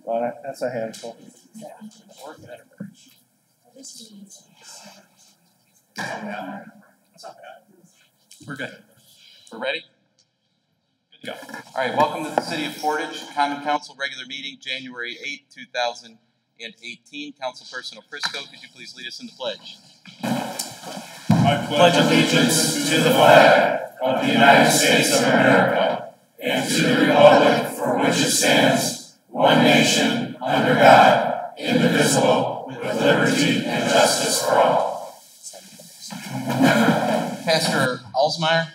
Well, that's a handful. Yeah, work better. That's not bad. We're good. We're ready? Good to go. All right, welcome to the City of Portage Common Council regular meeting, January 8, 2018. Councilperson Oprisco, could you please lead us in the pledge? I pledge allegiance to the flag of the United States of America and to the republic for which it stands, one nation, under God, indivisible, with liberty and justice for all. Pastor Alsmeyer,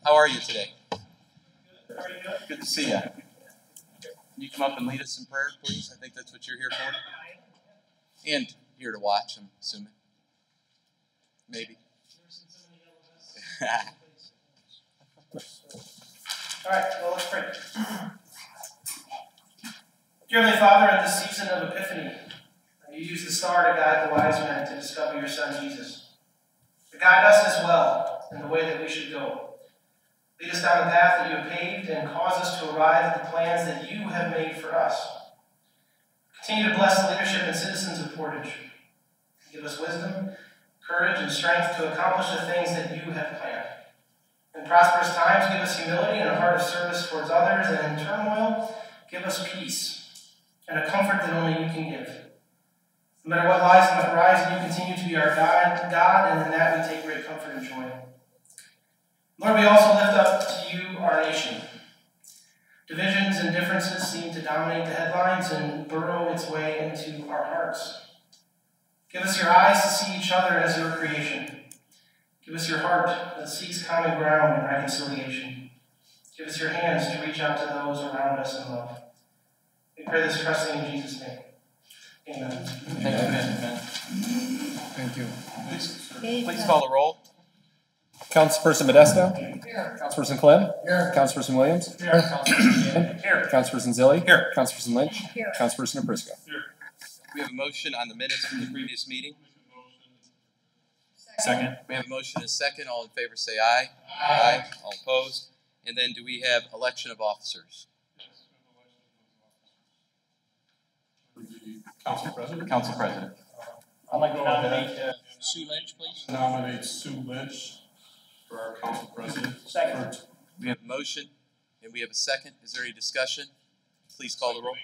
how are you today? Good to see you. Can you come up and lead us in prayer, please? I think that's what you're here for. And here to watch, I'm assuming. Maybe. All right, well, let's pray. Dear Heavenly Father, at this season of Epiphany, you use the star to guide the wise men to discover your Son, Jesus. To guide us as well in the way that we should go. Lead us down the path that you have paved and cause us to arrive at the plans that you have made for us. Continue to bless the leadership and citizens of Portage. Give us wisdom, courage, and strength to accomplish the things that you have planned. In prosperous times, give us humility and a heart of service towards others, and in turmoil, give us peace and a comfort that only you can give. No matter what lies on the horizon, you continue to be our God, and in that we take great comfort and joy. Lord, we also lift up to you our nation. Divisions and differences seem to dominate the headlines and burrow its way into our hearts. Give us your eyes to see each other as your creation. Give us your heart that seeks common ground and reconciliation. Give us your hands to reach out to those around us in love. We pray this trusting in Jesus' name. Amen. Amen. Thank you. Please call the roll. Councilperson Modesto? Here. Councilperson Clem? Here. Councilperson Williams? Here. Councilperson Cannon. Here. Councilperson Zilli? Here. Councilperson Lynch? Here. Councilperson Oprisco? We have a motion on the minutes from the previous meeting. Second. We have a motion and a second. All in favor say aye. Aye. All opposed. And then do we have election of officers? Council President? Council President. I'd like to nominate Sue Lynch, please. Nominate Sue Lynch for our Council President. Second. We have a motion and we have a second. Is there any discussion? Please call the roll.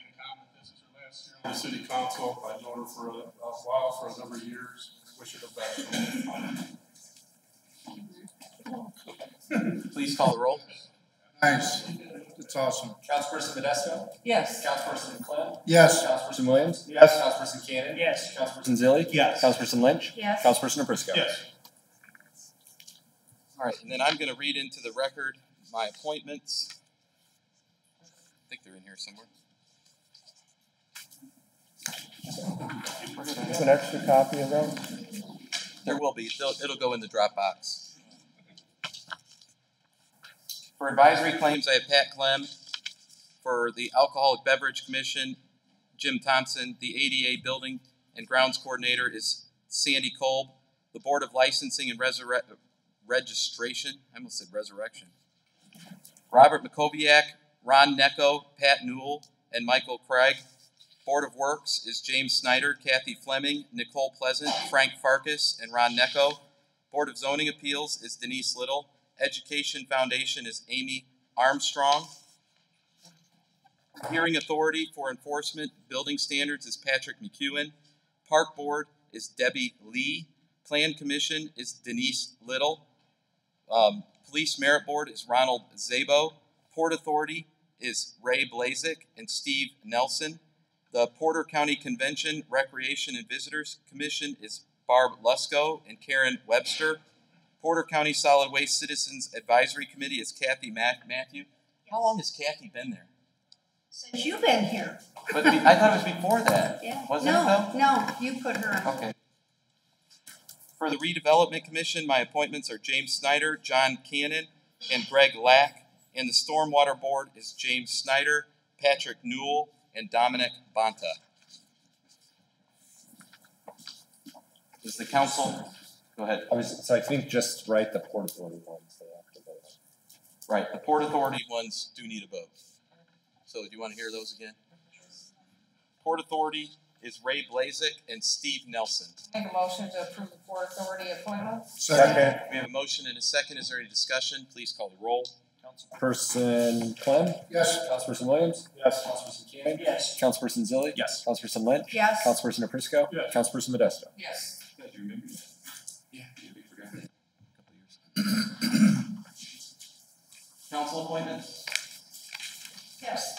This is her last year on the City Council. I've known her for a while, for a number of years. Wish her the best. Please call the roll. Nice. That's awesome. Councilperson Modesto. Yes. Councilperson Clem. Yes. Councilperson Williams? Yes. Councilperson Cannon. Yes. Councilperson Zilli? Yes. Councilperson Lynch? Yes. Councilperson Oprisco? Yes. All right, and then I'm going to read into the record my appointments. I think they're in here somewhere. An extra copy of those? There will be. It'll go in the Dropbox. For advisory claims, I have Pat Clem. For the Alcoholic Beverage Commission, Jim Thompson. The ADA Building and Grounds Coordinator is Sandy Kolb. The Board of Licensing and Registration, I almost said resurrection. Robert Makoviak, Ron Necco, Pat Newell, and Michael Craig. Board of Works is James Snyder, Kathy Fleming, Nicole Pleasant, Frank Farkas, and Ron Necco. Board of Zoning Appeals is Denise Little. Education Foundation is Amy Armstrong. Hearing Authority for Enforcement Building Standards is Patrick McEwen. Park Board is Debbie Lee. Plan Commission is Denise Little. Police Merit Board is Ronald Zabo. Port Authority is Ray Blazik and Steve Nelson. The Porter County Convention, Recreation and Visitors Commission is Barb Lusko and Karen Webster. Porter County Solid Waste Citizens Advisory Committee is Kathy Matthew. How long has Kathy been there? Since you've been here. But I thought it was before that. Yeah. Wasn't it though? No, you put her on. Okay. For the Redevelopment Commission, my appointments are James Snyder, John Cannon, and Greg Lack. And the Stormwater Board is James Snyder, Patrick Newell, and Dominic Bonta. Does the council, go ahead. So I think just write the Port Authority ones that have to vote. Right, the Port Authority ones do need a vote. So do you want to hear those again? Port Authority is Ray Blazik and Steve Nelson. Make a motion to approve the Port Authority appointments. Second. We have a motion and a second. Is there any discussion? Please call the roll. Councilperson Clem? Yes. Councilperson Williams? Yes. Councilperson Cannon? Yes. Councilperson Zilli? Yes. Councilperson Lynch? Yes. Councilperson Aprisco? Yes. Councilperson Modesto? Yes. Yeah, we forgot. Council appointments. Yes.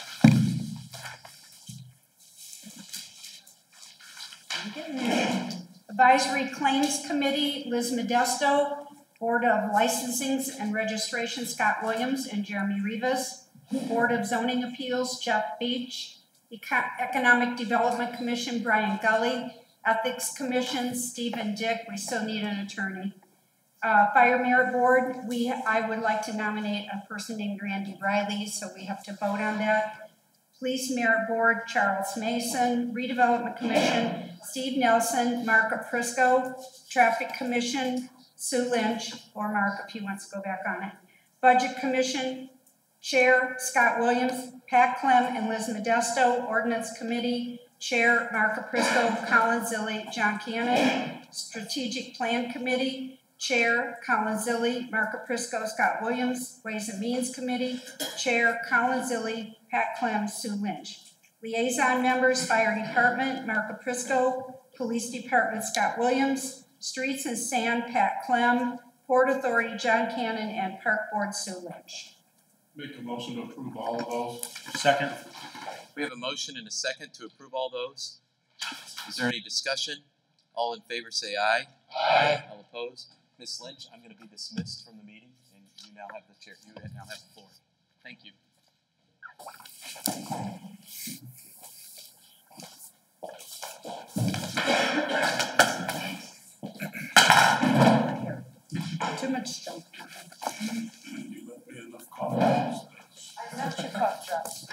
I'm getting there. Advisory Claims Committee, Liz Modesto. Board of Licensings and Registration, Scott Williams and Jeremy Rivas. Board of Zoning Appeals, Jeff Beach. Economic Development Commission, Brian Gully. Ethics Commission, Stephen Dick. We still need an attorney. Fire Merit Board, I would like to nominate a person named Randy Riley, so we have to vote on that. Police Merit Board, Charles Mason. Redevelopment Commission, Steve Nelson, Mark Aprisco. Traffic Commission, Sue Lynch, or Mark if he wants to go back on it. Budget Commission, Chair Scott Williams, Pat Clem, and Liz Modesto. Ordinance Committee, Chair Mark Aprisco, Colin Zilli, John Cannon. Strategic Plan Committee, Chair Colin Zilli, Mark Aprisco, Scott Williams. Ways and Means Committee, Chair Colin Zilli, Pat Clem, Sue Lynch. Liaison Members, Fire Department, Mark Aprisco. Police Department, Scott Williams. Streets and Sand, Pat Clem. Port Authority, John Cannon, and Park Board, Sue Lynch. Make a motion to approve all of those. Second. We have a motion and a second to approve all those. Is there any discussion? All in favor say aye. Aye. All opposed? Ms. Lynch, I'm going to be dismissed from the meeting, and you now have the chair. You now have the floor. Thank you. Too much junk. You left me enough coffee. I left your cough drops.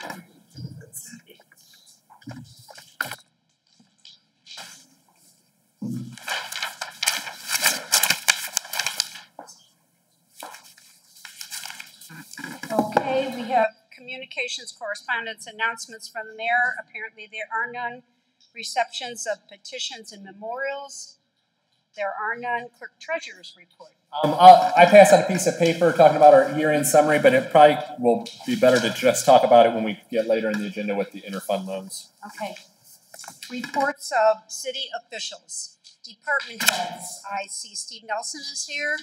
Okay, we have communications, correspondence, announcements from the mayor. Apparently there are none. Receptions of petitions and memorials. There are none. Clerk Treasurer's report. I passed out a piece of paper talking about our year-end summary, but it probably will be better to just talk about it when we get later in the agenda with the interfund loans. Okay. Reports of city officials. Department heads. I see Steve Nelson is here.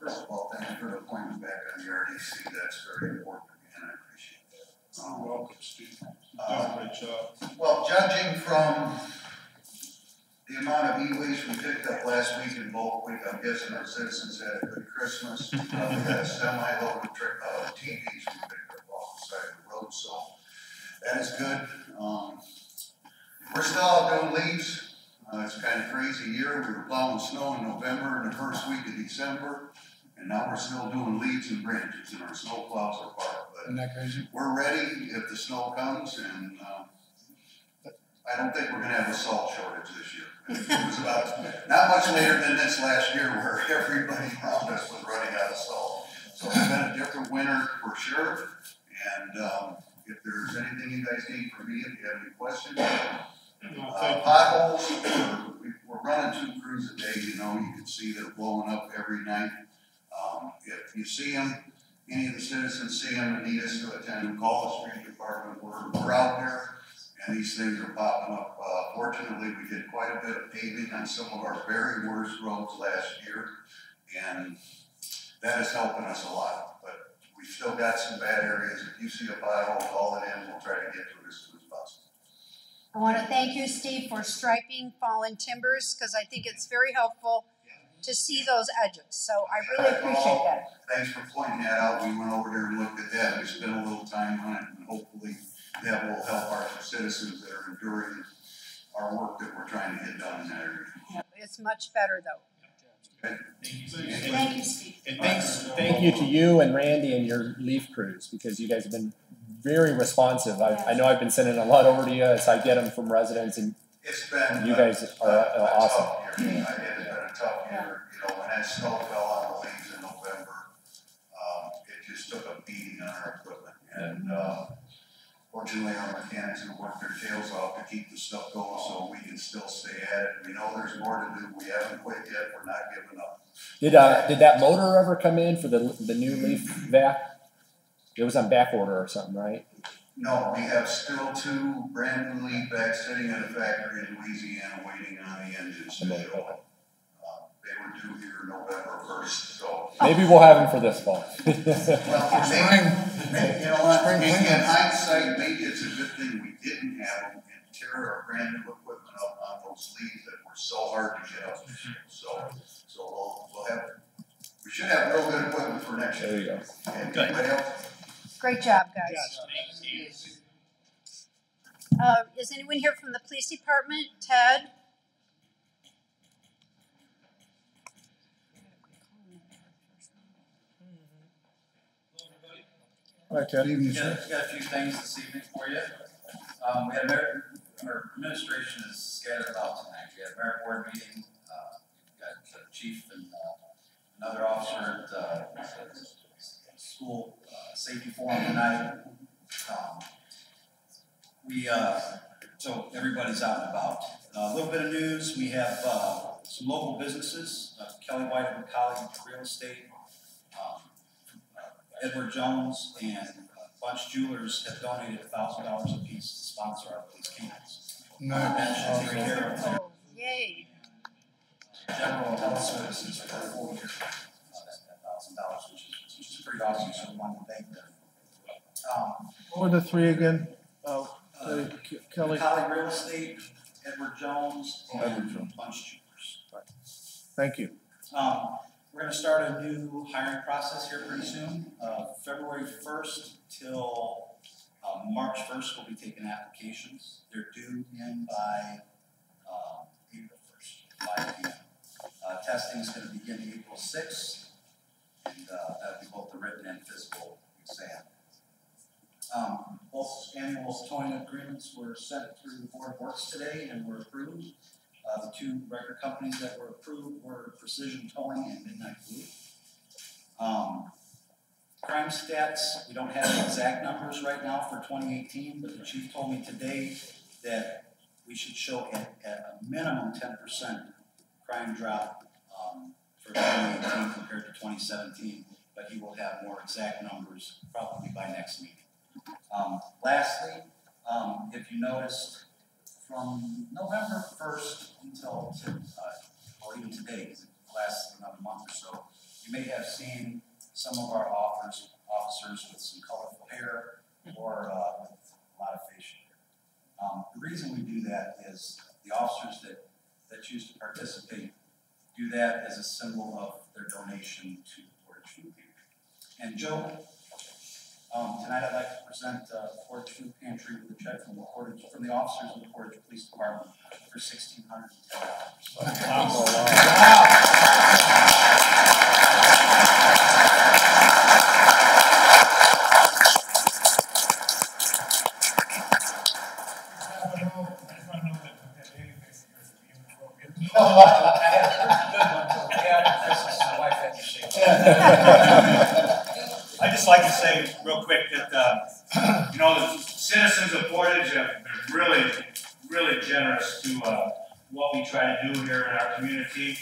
First of all, thank you for the appointment back on the RDC. That's very important to me, and I appreciate that. You're welcome, Steve. You've done a great job. Well, judging from the amount of e-waste we picked up last week in bulk week, I'm guessing our citizens had a good Christmas. We had a semi-load of TVs we picked up off the side of the road, so that is good. We're still out doing leaves. It's kind of crazy year. We were plowing snow in November and the first week of December, and now we're still doing leaves and branches, and our snow plows are parked. But Isn't that crazy? we're ready if the snow comes, and I don't think we're going to have a salt shortage this year. It was about not much later than this last year where everybody around us was running out of salt. So it's been a different winter for sure, and if there's anything you guys need from me, if you have any questions, potholes, we're running 2 crews a day, you know, you can see they're blowing up every night. If you see them, any of the citizens see them and need us to attend them, call the street department, we're out there, and these things are popping up. Fortunately, we did quite a bit of paving on some of our very worst roads last year, and that is helping us a lot. But we've still got some bad areas. If you see a pothole, call it in, we'll try to get to it as soon as possible. I want to thank you, Steve, for striping fallen timbers, because I think it's very helpful to see those edges. So I really appreciate that. Thanks for pointing that out. We went over there and looked at that. We spent a little time on it, and hopefully that will help our citizens that are enduring our work that we're trying to get done in that area. Yeah, it's much better, though. Okay? Thank you, Steve. And thank you to you and Randy and your leaf crews, because you guys have been very responsive. I know I've been sending a lot over to you as I get them from residents, and It's been you guys are awesome. It has been a tough year, you know, when that snow fell on the leaves in November, it just took a beating on our equipment. And, fortunately, our mechanics have worked their tails off to keep the stuff going so we can still stay at it. We know there's more to do. We haven't quit yet. We're not giving up. Did that motor ever come in for the new leaf vac? It was on back order or something, right? No, we have still 2 brand new leaf vacs sitting at a factory in Louisiana waiting on the engines to show up. They were due here November 1st, so. Maybe we'll have them for this fall. Well, maybe, you know what, in hindsight, maybe it's a good thing we didn't have them and tear our brand new equipment up on those leaves that were so hard to get up. So we should have real good equipment for next year. There you go. And anybody else? Great job, guys. Is anyone here from the police department? Ted? Hi, Ted. We got a few things this evening for you. We had our administration is scattered about tonight. We had a merit board meeting. We've got the chief and another officer at the school safety forum tonight. So everybody's out and about. A little bit of news. We have some local businesses. Kelly White and McCauley Real Estate. Edward Jones and Bunch Jewelers have donated $1,000 apiece to sponsor our police canines. That should take care of their general health services for a full year. That $1,000, which is pretty awesome. So we want to thank them. What were the 3 again? Kelly. McCauley Real Estate, Edward Jones, and Bunch Jewelers. Right. Thank you. We're going to start a new hiring process here pretty soon. February 1st till March 1st, we'll be taking applications. They're due in by April 1st, 5 p.m. Testing is going to begin April 6th, and that'll be both the written and physical exam. Both annual towing agreements were sent through the Board of Works today and were approved. The 2 record companies that were approved were Precision Towing and Midnight Blue. Crime stats, we don't have the exact numbers right now for 2018, but the chief told me today that we should show at a minimum 10% crime drop for 2018 compared to 2017, but he will have more exact numbers probably by next meeting. Lastly, if you noticed, from November 1st until, or even today, because it lasts another month or so, you may have seen some of our officers with some colorful hair or with a lot of facial hair. The reason we do that is the officers that choose to participate do that as a symbol of their donation to the Portage Food Pantry. And Joe, tonight I'd like to present Portage Food Pantry with a check from the officers of the Portage Police Department for $1,610. I'd just like to say real quick that, the citizens of Portage have been really, really generous to what we try to do here in our community,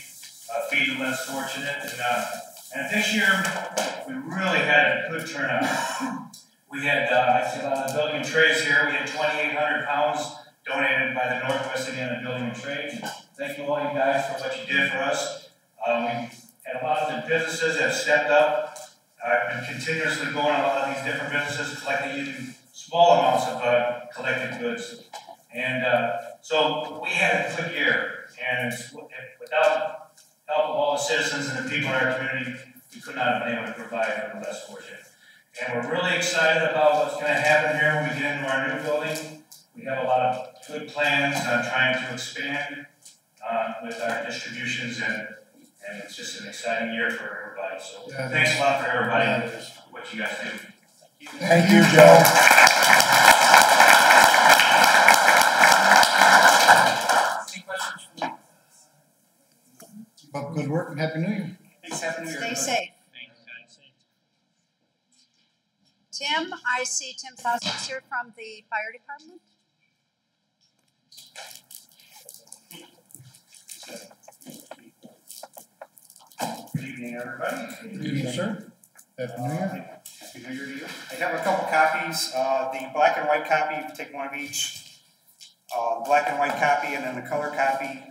feed the less fortunate. And this year, we really had a good turnout. We had, I see a lot of building and trades here. We had 2,800 pounds donated by the Northwest Indiana Building and Trade. Thank you all you guys for what you did for us. We had a lot of the businesses that have stepped up. I've been continuously going to a lot of these different businesses, collecting even small amounts of collected goods. And so we had a good year. And without help of all the citizens and the people in our community, we could not have been able to provide for the less fortunate. And we're really excited about what's going to happen here when we get into our new building. We have a lot of good plans on trying to expand with our distributions, and it's just an exciting year for everybody. So thanks a lot for everybody for what you guys do. Thank you, Joe. Any questions from you? Well, good work and Happy New Year. Thanks, Happy New Year. Stay everybody. safe. Tim, I see Tim Fosdick's here from the fire department. Good evening, everybody. Good evening, sir. Happy New Year. Happy New Year to you. I have a couple copies, the black and white copy, you can take one of each. The black and white copy and then the color copy.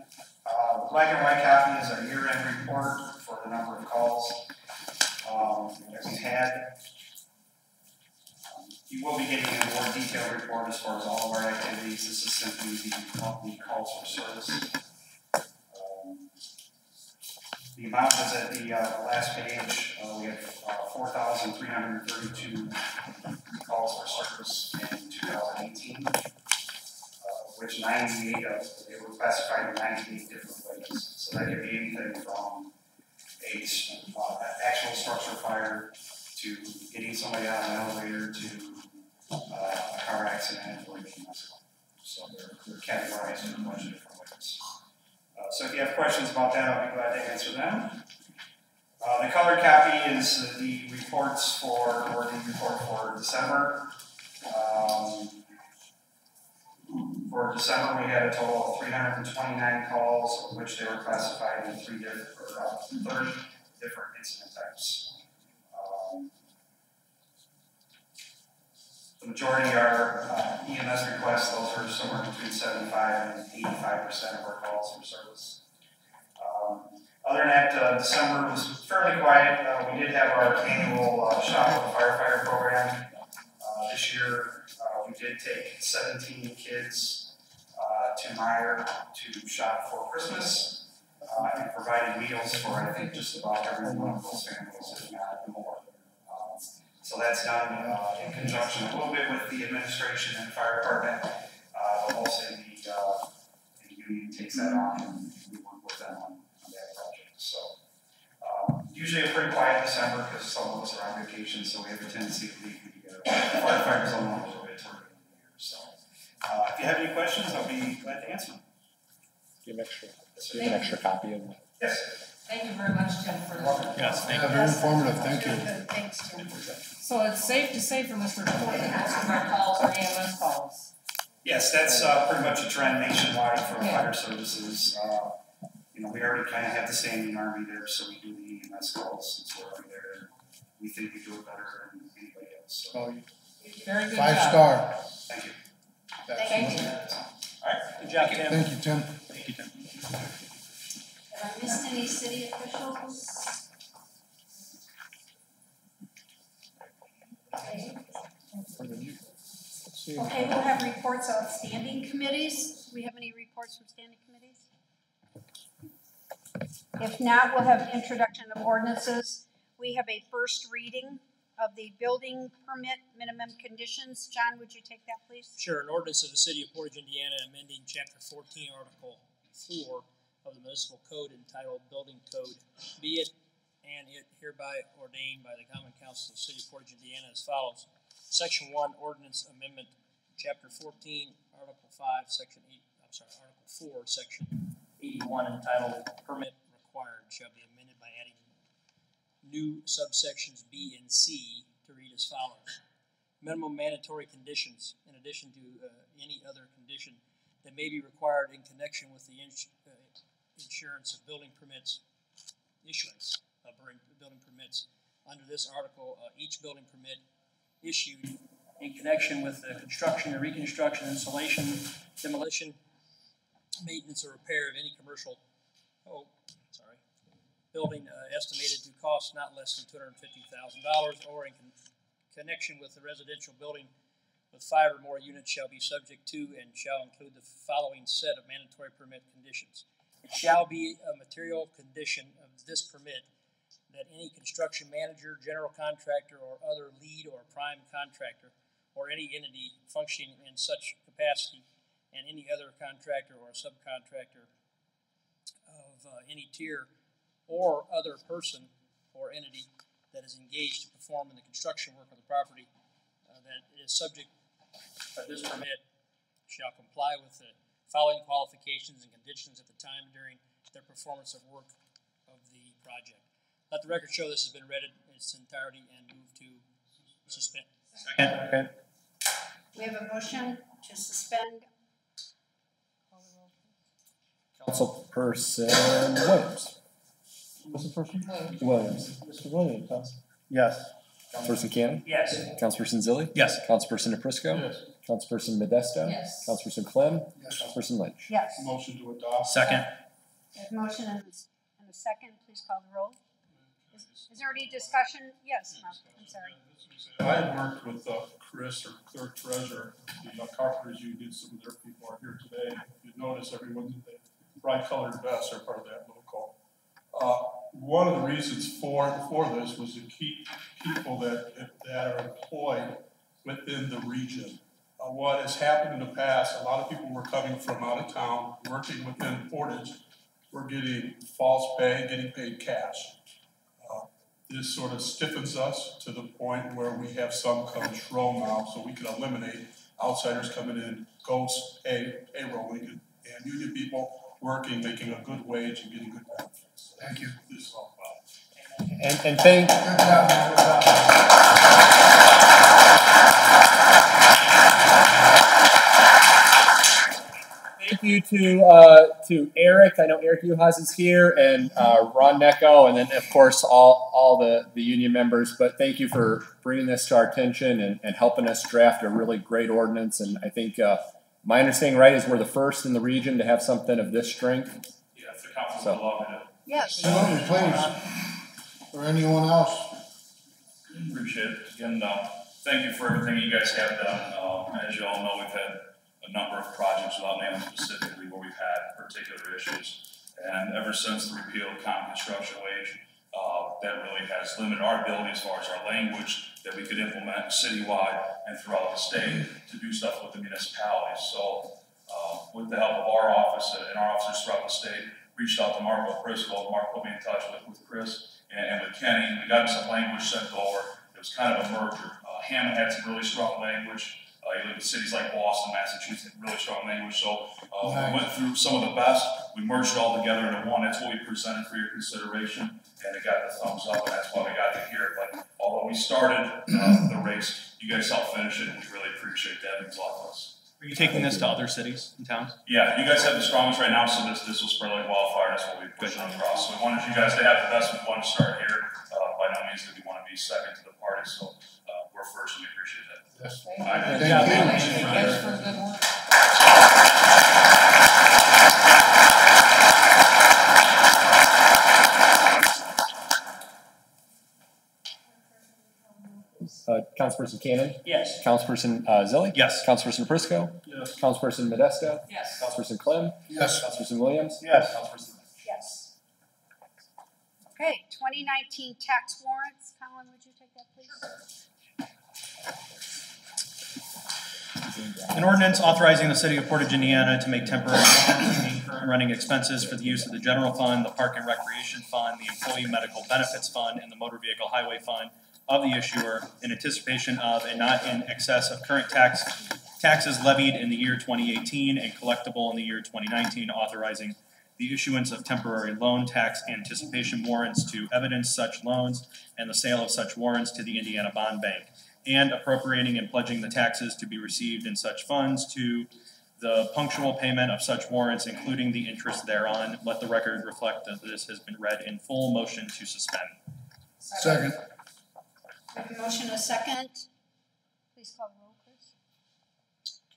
The black and white copy is our year-end report for the number of calls that we've had. You will be getting a more detailed report as far as all of our activities. This is simply the monthly calls for service. The amount is at the last page. We have 4,332 calls for service in 2018, which 98 of they were classified in 98 different ways. So that could be anything from a actual structure fire to getting somebody out of an elevator to a car accident or anything else. So they're categorized in a bunch of different ways. So if you have questions about that, I'll be glad to answer them. The colored copy is the reports or the report for December. For December, we had a total of 329 calls, of which they were classified in 30 different incident types. The majority are EMS requests. Those are somewhere between 75 and 85% of our calls for service. Other than that, December was fairly quiet. We did have our annual Shop with the Firefighter program. This year, we did take 17 kids to Meyer to shop for Christmas and provided meals for, I think, just about every one of those families, if not more. So that's done in conjunction a little bit with the administration and fire department, but also the union takes that on and we work with them on that project. So usually a pretty quiet December because some of us are on vacation, so we have a tendency to leave the firefighters alone a little bit toward the end of the year. So if you have any questions, I'll be glad to answer them. Give an extra copy of it. Yes. Thank you very much, Tim, for this. Yes, thank you. Very informative, thank you. Thanks, Tim. So it's safe to say from this report that most of our calls are EMS calls. Yes, that's pretty much a trend nationwide for fire services. We already kind of have the standing army there, so we do the EMS calls since we're already there. We think we do it better than anybody else. So. Very good 5-star. Thank you. Thank you. All right, good job, Tim. Thank you, Tim. Thank you, Tim. Have I missed any city officials? Okay, we'll have reports of standing committees. Do we have any reports from standing committees? If not, we'll have introduction of ordinances. We have a first reading of the building permit minimum conditions. John, would you take that, please? Sure. An ordinance of the City of Portage, Indiana, amending Chapter 14, Article 4 of the Municipal Code entitled Building Code. Be it and it hereby ordained by the Common Council of the City of Portage, Indiana as follows. Section 1, Ordinance Amendment, Chapter 14, Article 5, Section 8, Article 4, Section 81, entitled Permit Required, shall be amended by adding new subsections B and C to read as follows. Minimum mandatory conditions, in addition to any other condition that may be required in connection with the insurance of building permits, issuance of building permits. Under this article, each building permit issued in connection with the construction or reconstruction, installation, demolition, maintenance, or repair of any commercial building estimated to cost not less than $250,000, or in connection with the residential building with 5 or more units shall be subject to and shall include the following set of mandatory permit conditions. It shall be a material condition of this permit that any construction manager, general contractor, or other lead or prime contractor, or any entity functioning in such capacity, and any other contractor or subcontractor of any tier or other person or entity that is engaged to perform in the construction work of the property that is subject to this permit shall comply with the following qualifications and conditions at the time during their performance of work of the project. Let the record show this has been read in its entirety and move to suspend. Okay. We have a motion to suspend. Councilperson Williams. What's the first one? Williams. Mr. Williams. Yes. Councilperson Cannon. Yes. Councilperson Zilli. Yes. Councilperson Naprisco. Yes. Councilperson Modesto. Yes. Councilperson Clem. Yes. Councilperson Lynch. Yes. Motion to adopt. Second. We have a motion and a second. Please call the roll. Is there any discussion? Yes, Mark, I'm sorry. I had worked with Chris, or clerk treasurer, the Carpenters Union, some of their people are here today. You notice everyone in the bright colored vests are part of that local. One of the reasons for this was to keep people that are employed within the region. What has happened in the past, a lot of people were coming from out of town, working within Portage, were getting false pay, getting paid cash. This sort of stiffens us to the point where we have some control now, so we can eliminate outsiders coming in, ghost payrolling, and union people working, making a good wage and getting good benefits. Thank you. This is all about. And thank. Thank you to Eric. I know Eric Uhas is here, and Ron Necco, and then of course all the union members. But thank you for bringing this to our attention and helping us draft a really great ordinance. And I think my understanding right is we're the first in the region to have something of this strength. Yeah, if the council would love it. Yes. Absolutely, please. Or anyone else? Appreciate it. Again, thank you for everything you guys have done. As you all know, we've had a number of projects, without naming specifically, where we've had particular issues. And ever since the repeal of common construction wage, that really has limited our ability as far as our language that we could implement citywide and throughout the state to do stuff with the municipalities. So with the help of our office and our officers throughout the state, reached out to Marco Prisco. Mark put me in touch with Chris and with Kenny. We got some language sent over. It was kind of a merger. Hammond had some really strong language. You look at cities like Boston, Massachusetts, really strong language. So we went through some of the best. We merged it all together into one. That's what we presented for your consideration, and it got the thumbs up, and that's why we got to hear it. But although we started the race, you guys helped finish it, and we really appreciate that. It means a lot to us. Are you taking this to other cities and towns? Yeah, you guys have the strongest right now, so this will spread like wildfire. That's what we push on across. So we wanted you guys to have the best. We want to start here. By no means do we want to be second to the party, so we're first, and we appreciate that. Yes. Thank you. Thanks for the good work. Councilperson Cannon. Yes. Councilperson Zilli. Yes. Councilperson Prisco. Yes. Councilperson Modesto. Yes. Councilperson Clem. Yes. Councilperson Williams. Yes. Councilperson Lynch. Yes. Okay, 2019 tax warrants. Colin, would you take that, please? An ordinance authorizing the city of Portage, Indiana to make temporary current running expenses for the use of the general fund, the park and recreation fund, the employee medical benefits fund, and the motor vehicle highway fund of the issuer in anticipation of and not in excess of current taxes levied in the year 2018 and collectible in the year 2019, authorizing the issuance of temporary loan tax anticipation warrants to evidence such loans and the sale of such warrants to the Indiana Bond Bank, and appropriating and pledging the taxes to be received in such funds to the punctual payment of such warrants, including the interest thereon. Let the record reflect that this has been read in full. Motion to suspend. Second. We have a motion, a second. Please call the roll, please.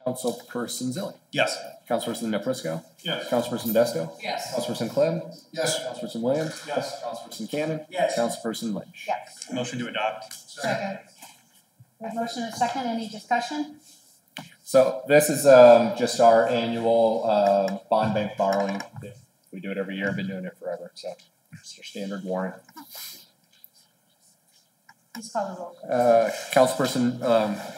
Councilperson Zilli. Yes. Councilperson Naprisco. Yes. Councilperson Modesto. Yes. Councilperson Clem. Yes. Councilperson Williams. Yes. Councilperson Cannon. Yes. Councilperson Lynch. Yes. Motion to adopt. Second. We have a motion, a second. Any discussion? So this is just our annual bond bank borrowing. We do it every year. I've been doing it forever. So it's your standard warrant. Please call the roll. Councilperson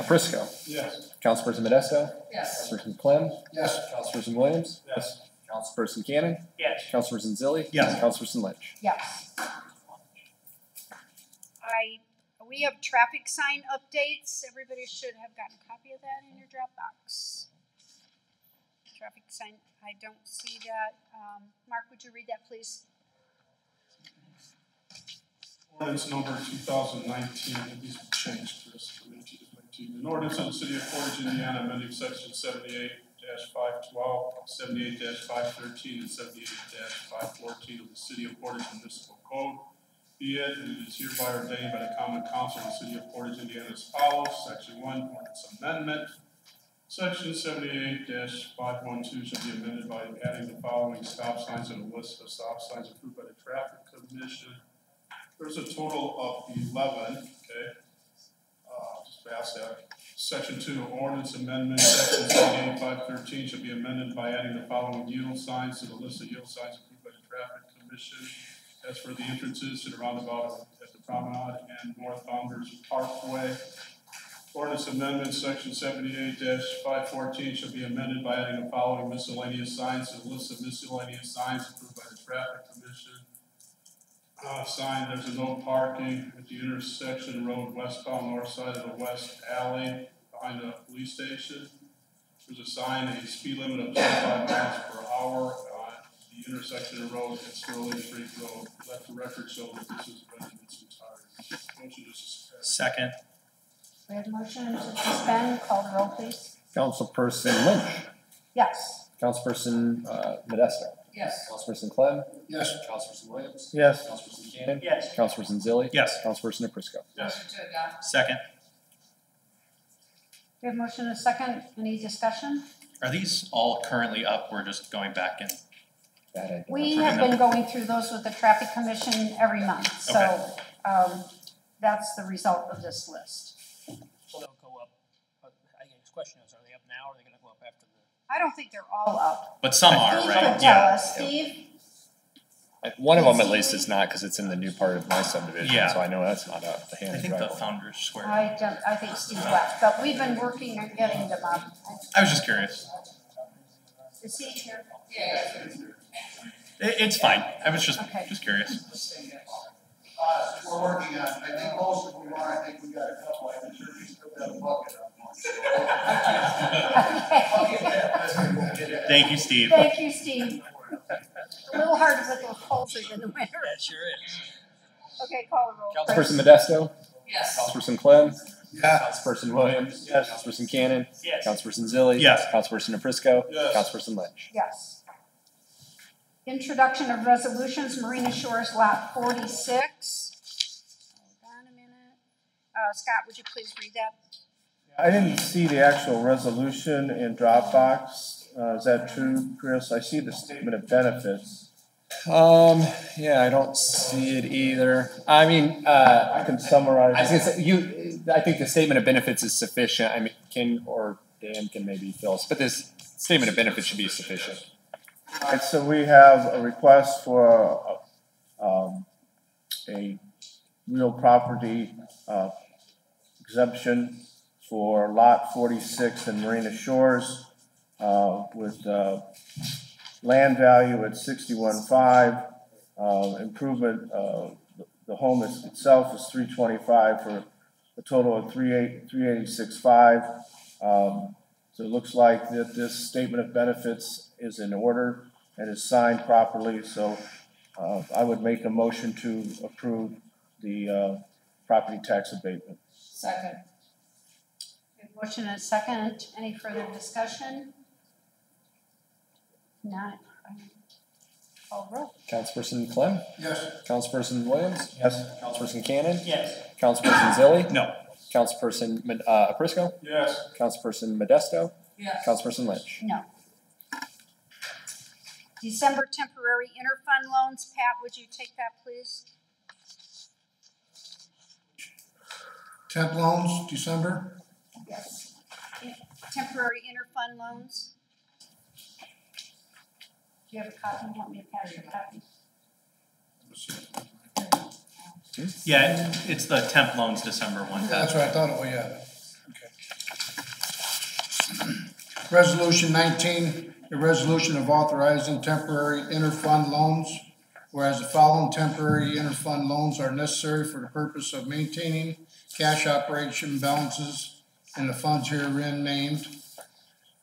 Prisco. Yes. Councilperson Modesto. Yes. Councilperson Clem. Yes. Councilperson Williams. Yes. Councilperson Cannon. Yes. Councilperson Zilli. Yes. Councilperson Lynch. Yes. We have traffic sign updates. Everybody should have gotten a copy of that in your Dropbox. Traffic sign, I don't see that. Mark, would you read that, please? Ordinance number 2019, these have changed, Chris, from 18 to 19. An ordinance of the City of Portage, Indiana, amending section 78-512, 78-513, and 78-514 of the City of Portage Municipal Code. Be it, and it is hereby ordained by the Common Council of the City of Portage, Indiana as follows. Section 1, ordinance amendment. Section 78-512 shall be amended by adding the following stop signs to the list of stop signs approved by the Traffic Commission. There's a total of 11, okay? Just pass that. Section 2, ordinance amendment, section 78-513 shall be amended by adding the following yield signs to the list of yield signs approved by the Traffic Commission. As for the entrances to the roundabout at the Promenade and North Founders Parkway. Ordinance amendment, section 78-514 shall be amended by adding the following miscellaneous signs to the list of miscellaneous signs approved by the Traffic Commission. Sign, there's a no parking at the intersection road westbound north side of the west alley behind the police station. There's a sign, a speed limit of 25 miles per hour at the intersection of road and Sterling Street Road. Let the record show that this is read in its entirety. Motion to suspend. Second. We have a motion to suspend. Call the roll, please. Councilperson Lynch. Yes. Councilperson Modesto. Yes. Councilperson Clem. Yes. Councilperson Williams. Yes. Councilperson Cannon. Yes. Councilperson Zilli. Yes. Councilperson Aprisco. Motion to adopt. Second. We have a motion and a second. Any discussion? Are these all currently up? We're just going back and. That I don't We know. have been going through those with the Traffic Commission every month, so that's the result of this list. So they'll go up. I guess the question is, are they up now or are they going to go up after the? I don't think they're all up. But some are, Steve right? could tell us. Steve? One of them at least is not, because it's in the new part of my subdivision, Yeah. so I know that's not up. The I Hannon think the driveway. Founders Square. I think Steve left, but we've been working on getting them up. I was just curious. Is he here? Yeah. It's fine. I was just Okay. curious. We're working on, I think most of them are, I think we got a couple, I think we still got a bucket up. Thank you, Steve. Thank you, Steve. A little hard to put those poles in the winter. That sure is. Okay, call the roll. Councilperson Modesto. Yes. Councilperson Clem. Yeah. Councilperson Williams. Yes. Councilperson Cannon. Yes. Councilperson Zilli. Yes. Councilperson Aprisco. Yes. Councilperson Lynch. Yes. Introduction of resolutions, Marina Shores Lot 46. Hold on a minute. Scott, would you please read that? I didn't see the actual resolution in Dropbox. Is that true, Chris? I see the statement of benefits. Yeah, I don't see it either. I mean, I can summarize. I was gonna say, I think the statement of benefits is sufficient. I mean, Dan can maybe fill us, but this statement of benefits should be sufficient. All right, so we have a request for a real property exemption for Lot 46 in Marina Shores with land value at $61,500. Improvement, the home itself is $325,000 for a total of $386,500. So it looks like that this statement of benefits is in order and is signed properly. So I would make a motion to approve the property tax abatement. Second. We have a motion and a second. Any further discussion? Not. Call the roll. Councilperson Clem. Yes. Councilperson Williams. Yes. Councilperson Cannon. Yes. Councilperson Zilli. No. Councilperson Aprisco. Yes. Councilperson Modesto. Yes. Councilperson Lynch. No. December temporary interfund loans. Pat, would you take that, please? Temp loans, December? Yes. Temporary interfund loans. Do you have a copy? You want me to pass your copy? Yeah, it's the temp loans December 1. Yeah, that's what I thought it was, yeah. Okay. Resolution 19, a resolution of authorizing temporary interfund loans. Whereas the following temporary interfund loans are necessary for the purpose of maintaining cash operation balances in the funds herein named.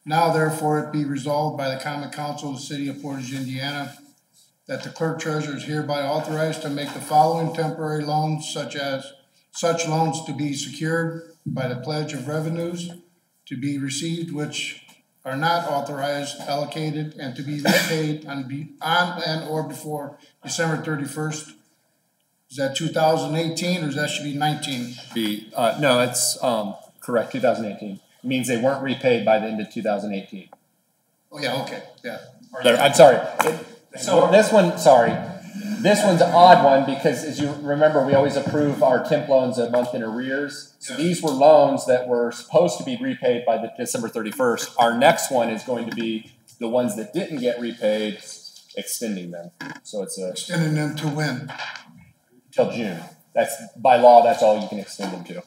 Now therefore it be resolved by the Common Council of the City of Portage, Indiana, that the clerk treasurer is hereby authorized to make the following temporary loans, such loans to be secured by the pledge of revenues to be received which are not authorized, allocated, and to be repaid on and or before December 31st. Is that 2018 or that should be 19? No, it's correct, 2018. It means they weren't repaid by the end of 2018. Oh, yeah, okay, yeah. I'm sorry. This one's an odd one because, as you remember, we always approve our temp loans a month in arrears. So these were loans that were supposed to be repaid by the December 31st. Our next one is going to be the ones that didn't get repaid, extending them. So it's extending them to when? Till June. That's by law. That's all you can extend them to.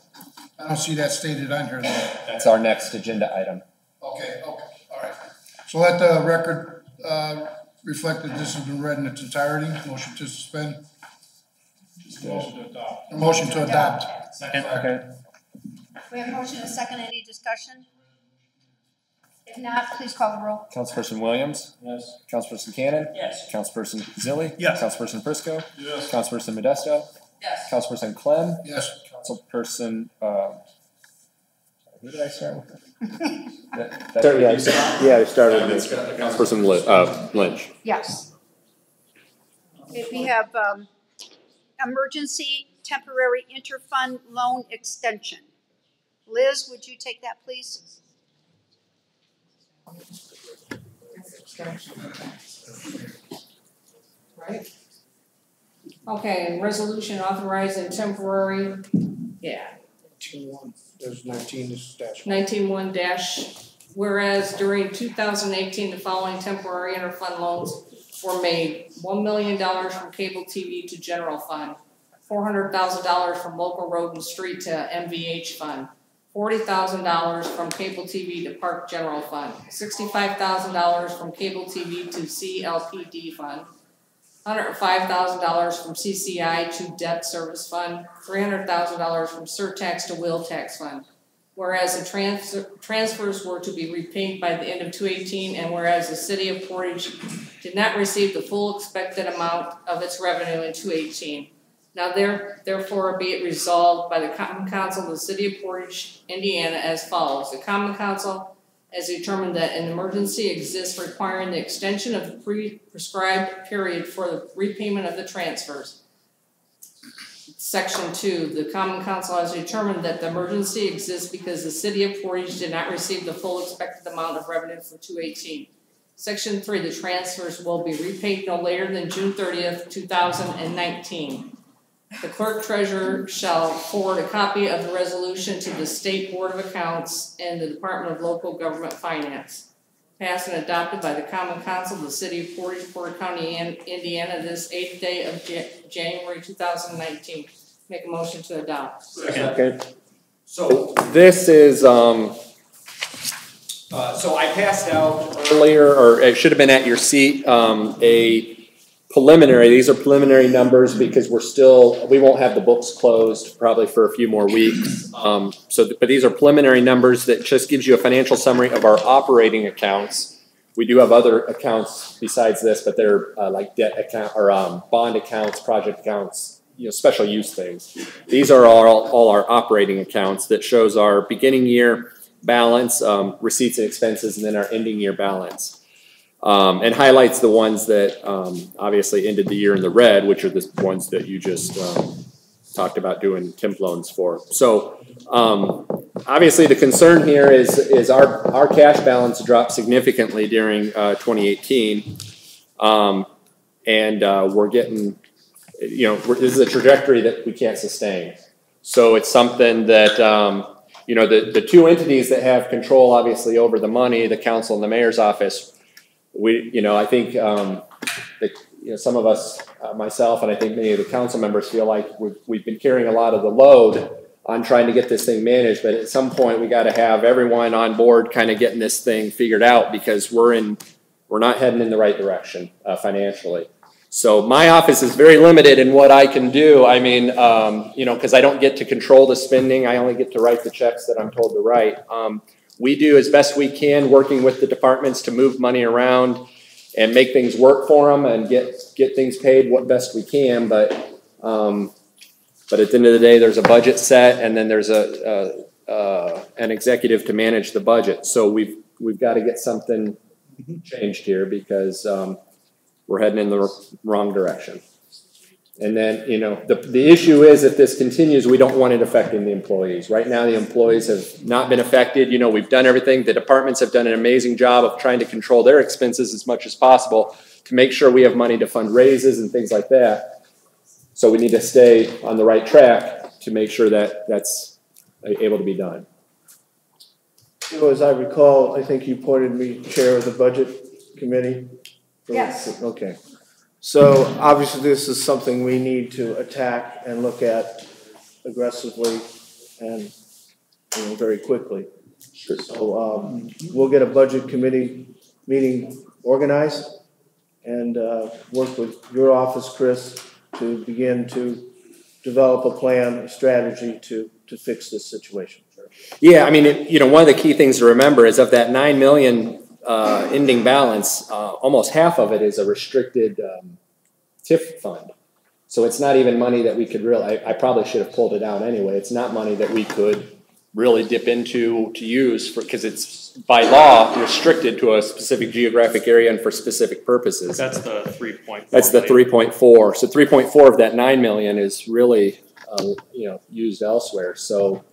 I don't see that stated on here though. That's our next agenda item. Okay, all right. So let the record reflect that this has been read in its entirety. Motion to suspend. Motion to adopt. Motion to adopt. Second. Okay. We have a motion and a second. Any discussion? If not, please call the roll. Councilperson Williams? Yes. Councilperson Cannon? Yes. Councilperson Zilli? Yes. Councilperson Prisco? Yes. Councilperson Modesto? Yes. Councilperson Clem? Yes. Councilperson, who did I start with? Yeah, we started with Councilperson Lynch. Yes. Okay, we have emergency temporary interfund loan extension. Liz, would you take that, please? Right? Okay, resolution authorizing temporary, yeah. 19-1, there's 19 is statute. 19-1 dash, whereas during 2018, the following temporary interfund loans were made. $1 million from cable TV to general fund, $400,000 from local road and street to MVH fund, $40,000 from cable TV to park general fund, $65,000 from cable TV to CLPD fund, $105,000 from CCI to debt service fund, $300,000 from surtax to wheel tax fund. Whereas the transfers were to be repaid by the end of 2018, and whereas the city of Portage did not receive the full expected amount of its revenue in 2018. Now therefore be it resolved by the Common Council of the City of Portage, Indiana as follows. The Common Council has determined that an emergency exists requiring the extension of the prescribed period for the repayment of the transfers. Section 2, the Common Council has determined that the emergency exists because the City of Portage did not receive the full expected amount of revenue for 2018. Section 3, the transfers will be repaid no later than June 30th, 2019. The clerk treasurer shall forward a copy of the resolution to the State Board of Accounts and the Department of Local Government Finance. Passed and adopted by the Common Council of the City of Portage, Porter County, Indiana, this 8th day of January 2019. Make a motion to adopt. Okay. So this is, so I passed out earlier, or it should have been at your seat, a preliminary. These are preliminary numbers because we won't have the books closed probably for a few more weeks. But these are preliminary numbers that just gives you a financial summary of our operating accounts. We do have other accounts besides this, but they're like debt account or bond accounts, project accounts, special use things. These are all our operating accounts that shows our beginning year balance, receipts and expenses, and then our ending year balance. And highlights the ones that obviously ended the year in the red, which are the ones that you just talked about doing temp loans for. So obviously the concern here is our cash balance dropped significantly during 2018. And we're getting, this is a trajectory that we can't sustain. So it's something that, the two entities that have control obviously over the money, the council and the mayor's office, I think that some of us, myself, and I think many of the council members feel like we've been carrying a lot of the load on trying to get this thing managed. But at some point, we got to have everyone on board, kind of getting this thing figured out because we're not heading in the right direction financially. So my office is very limited in what I can do. I mean, because I don't get to control the spending. I only get to write the checks that I'm told to write. We do as best we can, working with the departments to move money around. and make things work for them and get things paid what best we can. But at the end of the day, there's a budget set, and then there's an executive to manage the budget. So we've got to get something changed here because we're heading in the wrong direction. And then, the issue is if this continues, we don't want it affecting the employees. Right now, the employees have not been affected. We've done everything. The departments have done an amazing job of trying to control their expenses as much as possible to make sure we have money to fund raises and things like that. So we need to stay on the right track to make sure that that's able to be done. As I recall, I think you appointed me chair of the budget committee. Yes. Okay. So obviously this is something we need to attack and look at aggressively and very quickly. So we'll get a budget committee meeting organized and work with your office, Chris, to begin to develop a plan, a strategy to fix this situation. Yeah, I mean, one of the key things to remember is of that $9 million ending balance, almost half of it is a restricted TIF fund. So it's not even money that we could really, I probably should have pulled it out anyway. It's not money that we could really dip into to use because it's by law restricted to a specific geographic area and for specific purposes. That's the 3.4. That's the 3.4. So 3.4 of that 9 million is really, used elsewhere. So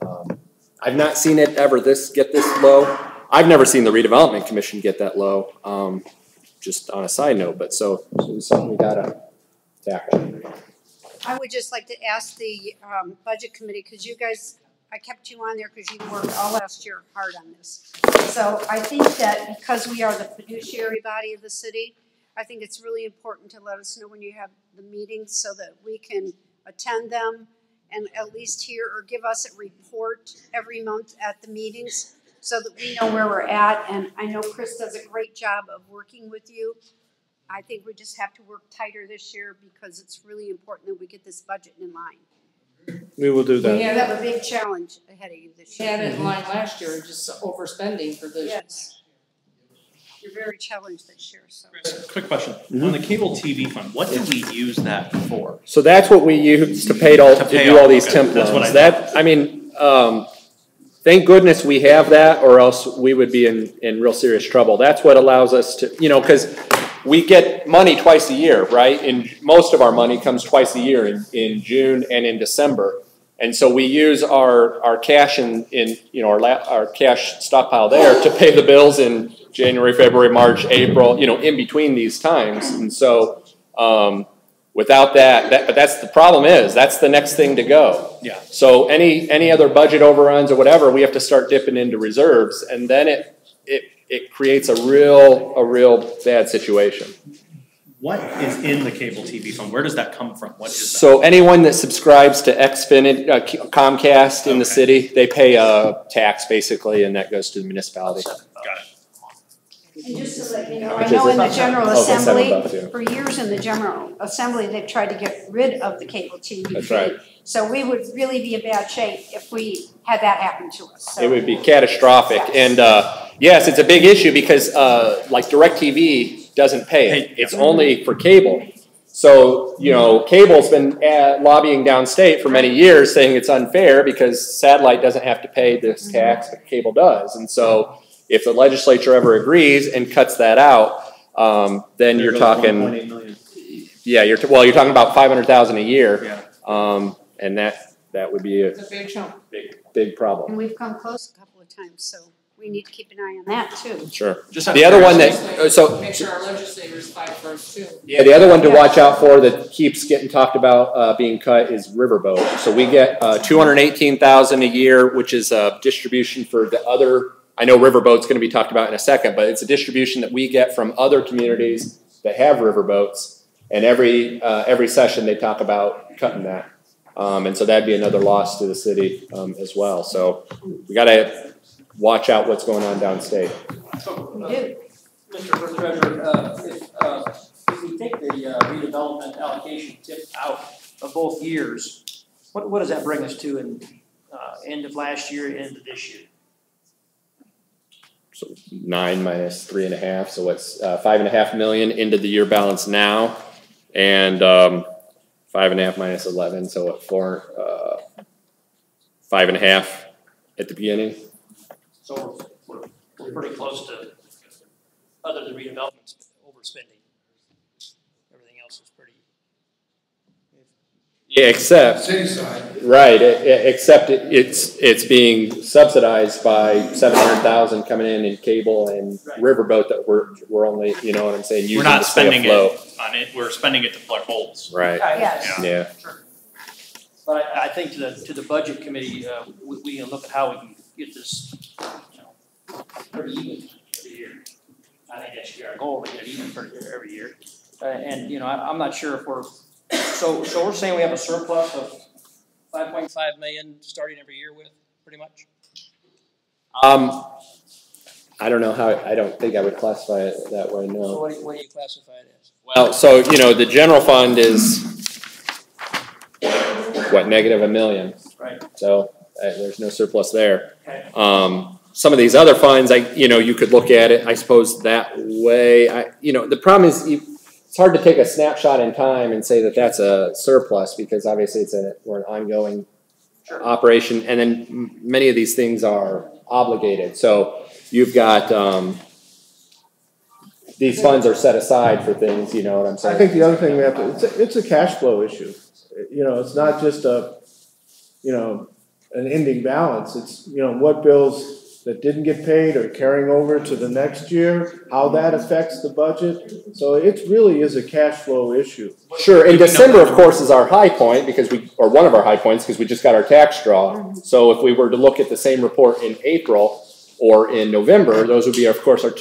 I've not seen it ever get this low. I've never seen the redevelopment commission get that low. Just on a side note, but so it's something we gotta tackle. I would just like to ask the budget committee, because you guys, I kept you on there because you worked all last year hard on this. So I think that because we are the fiduciary body of the city, I think it's really important to let us know when you have the meetings so that we can attend them and at least hear or give us a report every month at the meetings so that we know where we're at. And I know Chris does a great job of working with you. I think we just have to work tighter this year because it's really important that we get this budget in line. We will do that. We have a big challenge ahead of you this year. We had it in line last year, just overspending for this. Yes. You're very challenged this year. So. Quick question. On the cable TV fund, what did we use that for? So that's what we use to do all these temp loans. Thank goodness we have that, or else we would be in real serious trouble. That's what allows us to, because we get money twice a year, right? And most of our money comes twice a year in June and in December. And so we use our cash our cash stockpile there to pay the bills in January, February, March, April, in between these times. And so without but that's the problem that's the next thing to go. Yeah. So any other budget overruns or whatever, we have to start dipping into reserves, and then it creates a real bad situation. What is in the cable TV fund? Where does that come from? What is that? So anyone that subscribes to Comcast in the city, they pay a tax basically, and that goes to the municipality. Got it. And just to let you know, I know in the General Assembly, for years in the General Assembly, they've tried to get rid of the cable TV. That's right. So we would really be in bad shape if we had that happen to us. So. It would be catastrophic. Yes. And yes, it's a big issue because like DirecTV doesn't pay. It's only for cable. So, cable's been lobbying downstate for many years saying it's unfair because satellite doesn't have to pay this tax, but cable does. And so if the legislature ever agrees and cuts that out, then you're talking, you're talking about $500,000 a year. Yeah. And that would be a big chunk. Big problem. And we've come close a couple of times, so we need to keep an eye on that too. Sure. The other one that make sure our legislators fight first too. Yeah, the other one to watch out for that keeps getting talked about being cut is Riverboat. So we get $218,000 a year, which is a distribution for the other. I know Riverboat's going to be talked about in a second, but it's a distribution that we get from other communities that have riverboats, and every session they talk about cutting that. And so that'd be another loss to the city as well. So we got to watch out what's going on downstate. Mr. Treasurer, if we take the redevelopment allocation tip out of both years, what does that bring us to in end of last year, end of this year? So 9 minus 3.5, so it's 5.5 million into the year balance now, and 5.5 minus 11, so what, 5.5 at the beginning. So we're pretty close to, other than redevelopment, overspending. Everything else is pretty. Yeah, except City side. right, except it's being subsidized by 700,000 coming in cable and riverboat that we're only, you know what I'm saying, using We're not to stay spending afloat. it on it, we're spending it to plug holes. Right. Yes. Yeah. Sure. But I think to the budget committee, we can look at how we can get this, you know, pretty even every year. I think that should be our goal, to get it even every year. And, you know, I'm not sure if we're, so we're saying we have a surplus of 5.5 million starting every year with, pretty much? I don't know how, I don't think I would classify it that way, no. So what do you classify it as? Well, so, you know, the general fund is, what, negative $1 million. Right. So there's no surplus there. Okay. Some of these other funds, you could look at it, I suppose, that way. The problem is it's hard to take a snapshot in time and say that that's a surplus, because obviously we're an ongoing operation, and then many of these things are obligated. So you've got these funds are set aside for things, you know what I'm saying? I think the other thing we have to, it's a cash flow issue. You know, it's not just an ending balance. It's, what bills that didn't get paid are carrying over to the next year, how that affects the budget. So it really is a cash flow issue. Sure, and December, of course, is our high point or one of our high points, because we just got our tax draw. So if we were to look at the same report in April or in November, those would be, of course, our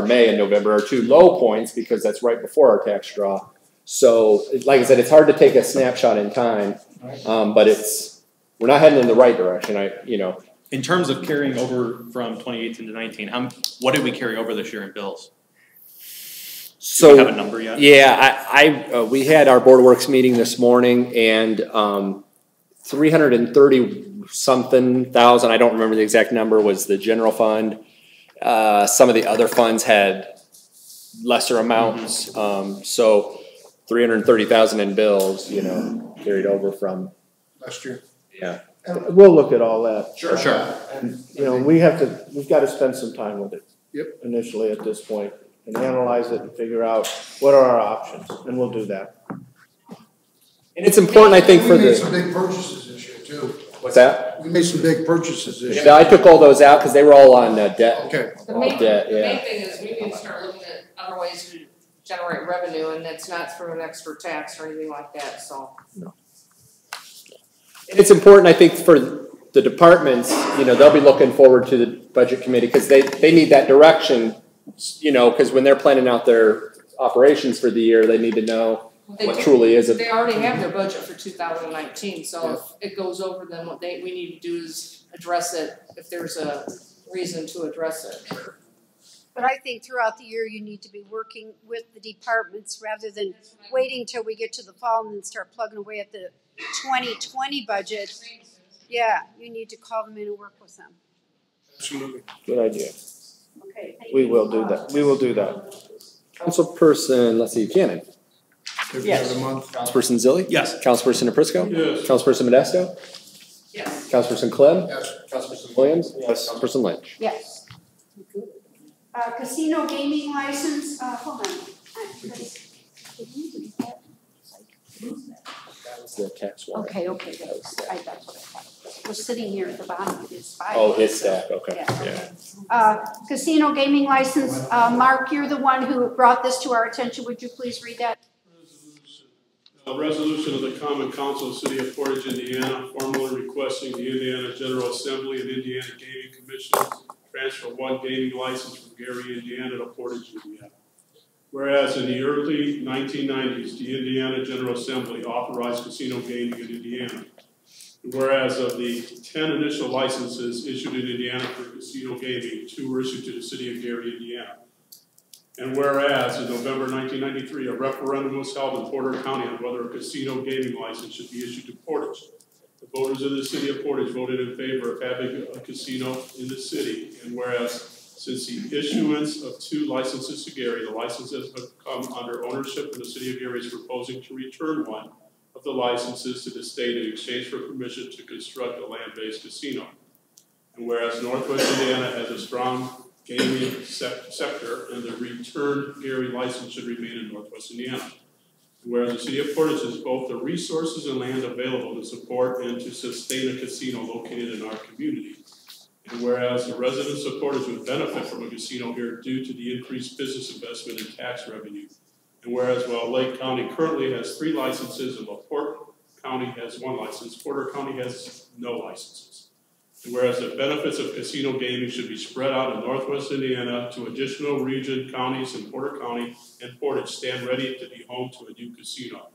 May and November are two low points, because that's right before our tax draw. So, like I said, it's hard to take a snapshot in time, but we're not heading in the right direction. In terms of carrying over from 2018 to 19, what did we carry over this year in bills? So, do we have a number yet? Yeah, we had our board works meeting this morning, and 330-something thousand, I don't remember the exact number, was the general fund. Some of the other funds had lesser amounts, so 330,000 in bills, carried over from last year. Yeah. And we'll look at all that. Sure. And, we've got to spend some time with it. Yep. Initially at this point, and analyze it and figure out what are our options, and we'll do that. And it's important, I think, we made some big purchases this year too. What's that? We made some big purchases this year. Yeah, I took all those out because they were all on debt. Okay. The main thing is we need to start looking at other ways to generate revenue, and that's not through an extra tax or anything like that, so. No. And it's important, I think, for the departments, they'll be looking forward to the budget committee, because they need that direction, because when they're planning out their operations for the year, they need to know what truly is. They already have their budget for 2019, so if it goes over, then what we need to do is address it if there's a reason to address it. But I think throughout the year, you need to be working with the departments rather than waiting till we get to the fall and then start plugging away at the 2020 budget. Yeah, you need to call them in and work with them. Absolutely. Good idea. Okay. We will do that. We will do that. Councilperson, let's see, Cannon. Yes. Councilperson Zilli? Yes. Councilperson Aprisco? Yes. Councilperson Modesto? Yes. Councilperson Clem? Yes. Councilperson Williams? Yes. Councilperson Lynch? Yes. Casino gaming license, hold on. That's the tax warrant. Okay, that's what I thought. We're sitting here at the bottom of his file. Oh, his stack, okay. Yeah. Casino gaming license, Mark, you're the one who brought this to our attention. Would you please read that? A resolution of the Common Council of the City of Portage, Indiana, formally requesting the Indiana General Assembly and Indiana Gaming Commission transfer one gaming license from Gary, Indiana to Portage, Indiana. Whereas in the early 1990s, the Indiana General Assembly authorized casino gaming in Indiana. And whereas of the 10 initial licenses issued in Indiana for casino gaming, 2 were issued to the City of Gary, Indiana. And whereas in November 1993, a referendum was held in Porter County on whether a casino gaming license should be issued to Portage. The voters of the City of Portage voted in favor of having a casino in the city. And whereas Since the issuance of 2 licenses to Gary, the licenses have come under ownership, and the city of Gary is proposing to return one of the licenses to the state in exchange for permission to construct a land-based casino. And whereas Northwest Indiana has a strong gaming sector, and the returned Gary license should remain in Northwest Indiana. And whereas the city of Portage has both the resources and land available to support and to sustain a casino located in our community. And whereas the residents of Portage would benefit from a casino here due to the increased business investment and tax revenue. And whereas while Lake County currently has 3 licenses and LaPorte County has 1 license, Porter County has no licenses. And whereas the benefits of casino gaming should be spread out in Northwest Indiana to additional region counties in Porter County and Portage stand ready to be home to a new casino.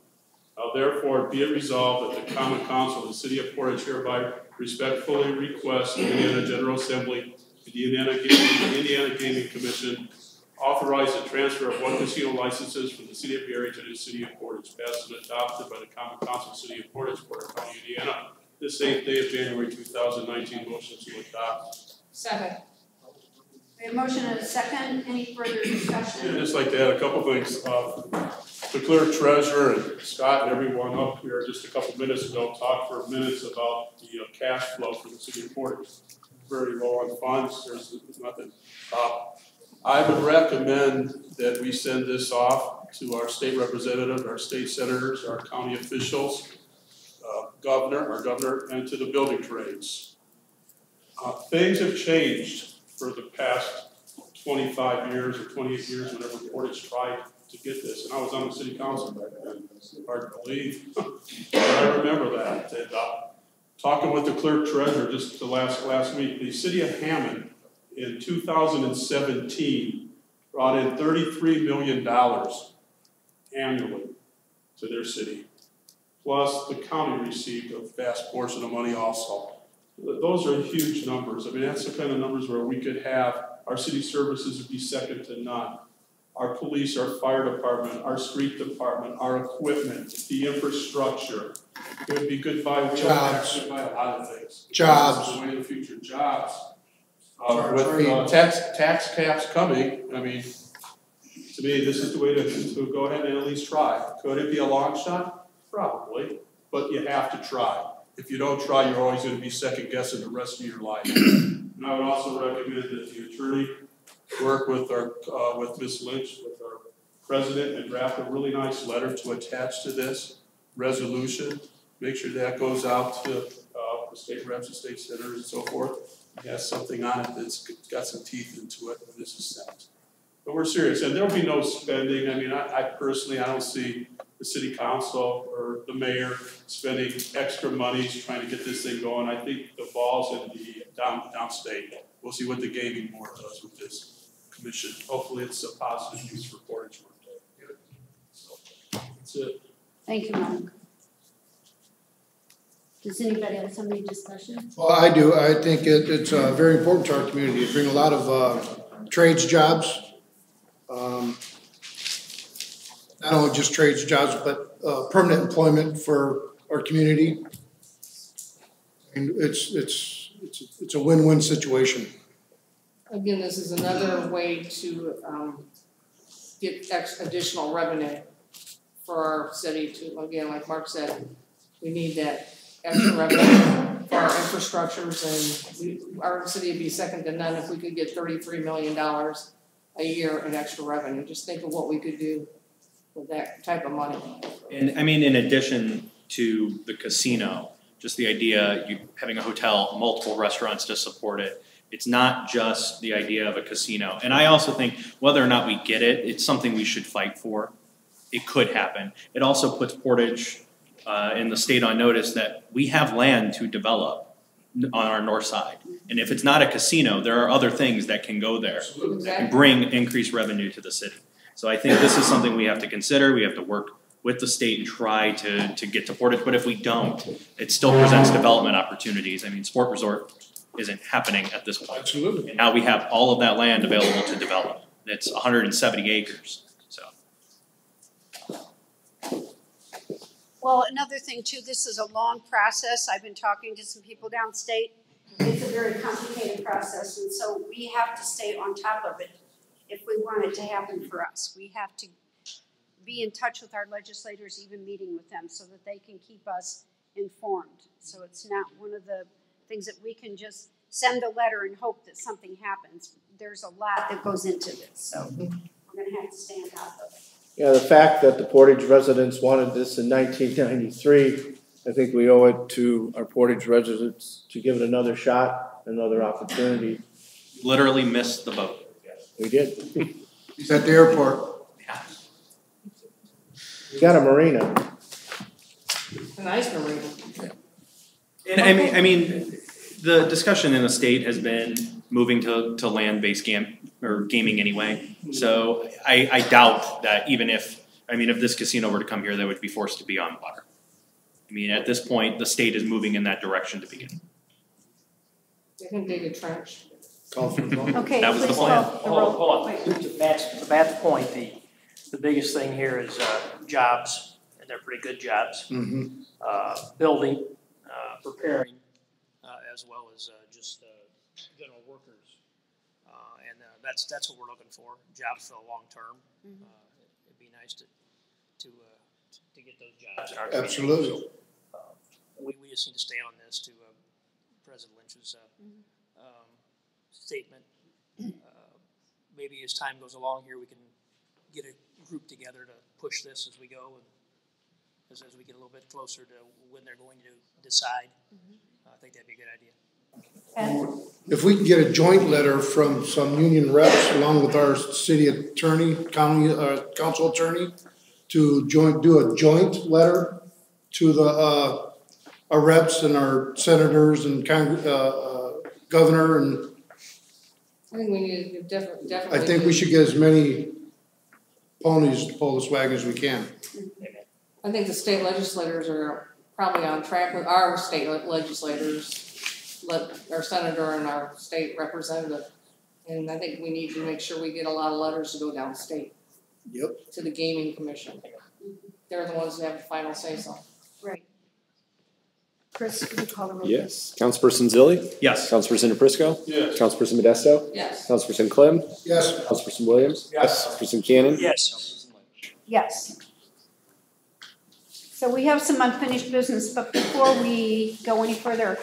Now therefore be it resolved that the Common Council of the City of Portage hereby respectfully request the Indiana General Assembly and the Indiana Gaming Commission authorize the transfer of 1 casino licenses from the City of Gary to the City of Portage, passed and adopted by the Common Council of the City of Portage, Porter County, Indiana, this 8th day of January 2019. Motion to adopt. Second. We have a motion and a second. Any further discussion? I'd just like to add a couple things. The clerk treasurer and Scott and everyone up here just a couple minutes ago talked for minutes about the cash flow for the City of Portage. Very low on funds. There's nothing. I would recommend that we send this off to our state representatives, our state senators, our county officials, our governor, and to the building trades. Things have changed for the past 25 years or 28 years, whenever Portage tried to get this. And I was on the city council back then. It's hard to believe. But I remember that. And, talking with the clerk treasurer just the last week, the city of Hammond in 2017 brought in $33 million annually to their city. Plus the county received a vast portion of money also. Those are huge numbers. I mean, that's the kind of numbers where we could have our city services would be second to none. Our police, our fire department, our street department, our equipment, the infrastructure. It would be goodbye jobs, goodbye a lot of things. Jobs. The way of the future, jobs. With tax caps coming, I mean, to me, this is the way to go ahead and at least try. Could it be a long shot? Probably, but you have to try. If you don't try, you're always going to be second guessing the rest of your life. And I would also recommend that the attorney work with with Ms. Lynch, with our president, and draft a really nice letter to attach to this resolution. Make sure that goes out to the state reps and state senators and so forth. It has something on it that's got some teeth into it when this is sent. But we're serious, and there'll be no spending. I mean, I personally, I don't see the city council or the mayor spending extra money trying to get this thing going. I think the ball's in the downstate. We'll see what the gaming board does with this commission. Hopefully it's a positive news for Portage. So that's it. Thank you, Mark. Does anybody else have any discussion? Well, I do. I think it's very important to our community. It brings a lot of trades jobs. Not only just trades jobs, but permanent employment for our community. And it's a win-win situation. Again, this is another way to get additional revenue for our city to, again, like Mark said, we need that extra revenue for our infrastructures, and our city would be second to none if we could get $33 million a year in extra revenue. Just think of what we could do with that type of money. And I mean, in addition to the casino, just the idea you having a hotel, multiple restaurants to support it. It's not just the idea of a casino. And I also think whether or not we get it, it's something we should fight for. It could happen. It also puts Portage in the state on notice that we have land to develop on our north side. And if it's not a casino, there are other things that can go there and bring increased revenue to the city. So I think this is something we have to consider. We have to work with the state and try to get to Portage. But if we don't, it still presents development opportunities. I mean, Sport Resort isn't happening at this point. Absolutely. And now we have all of that land available to develop. It's 170 acres. So. Well, another thing too, this is a long process. I've been talking to some people downstate, It's a very complicated process, and so we have to stay on top of it if we want it to happen for us. We have to be in touch with our legislators, even meeting with them, so that they can keep us informed. So it's not one of the things that we can just send a letter and hope that something happens. There's a lot that goes into this, so we're going to have to stay on top of it. Yeah, the fact that the Portage residents wanted this in 1993, I think we owe it to our Portage residents to give it another shot, another opportunity. Literally missed the boat. We did. He's at the airport. We got a marina. A nice marina. And I mean, the discussion in the state has been moving to land-based gaming anyway. So I doubt that even if this casino were to come here, they would be forced to be on water. I mean, at this point, the state is moving in that direction to begin. They can dig a trench. Okay, that was the please plan. Hold on. To Matt's point, the biggest thing here is jobs, and they're pretty good jobs. Building, preparing, as well as just general workers, and that's what we're looking for. Jobs for the long term. It'd be nice to get those jobs in our community. Absolutely. So, we just need to stay on this to President Lynch's statement. Maybe as time goes along here, we can get a group together to push this as we go, and as we get a little bit closer to when they're going to decide. I think that'd be a good idea. If we can get a joint letter from some union reps along with our city attorney, council attorney, to do a joint letter to the our reps and our senators and governor, and I think we need to definitely. I think we should get as many ponies to pull this wagon as we can. I think the state legislators are probably on track with our state legislators, our senator and our state representative. And I think we need to make sure we get a lot of letters to go downstate. Yep. To the gaming commission. They're the ones that have the final say so. Right. Chris, can you call the roll? Yes. Councilperson Zilli? Yes. Councilperson Aprisco? Yes. Councilperson Modesto? Yes. Councilperson Clem? Yes. Councilperson Williams? Yes. Councilperson Cannon? Yes. Yes. So we have some unfinished business, but before we go any further,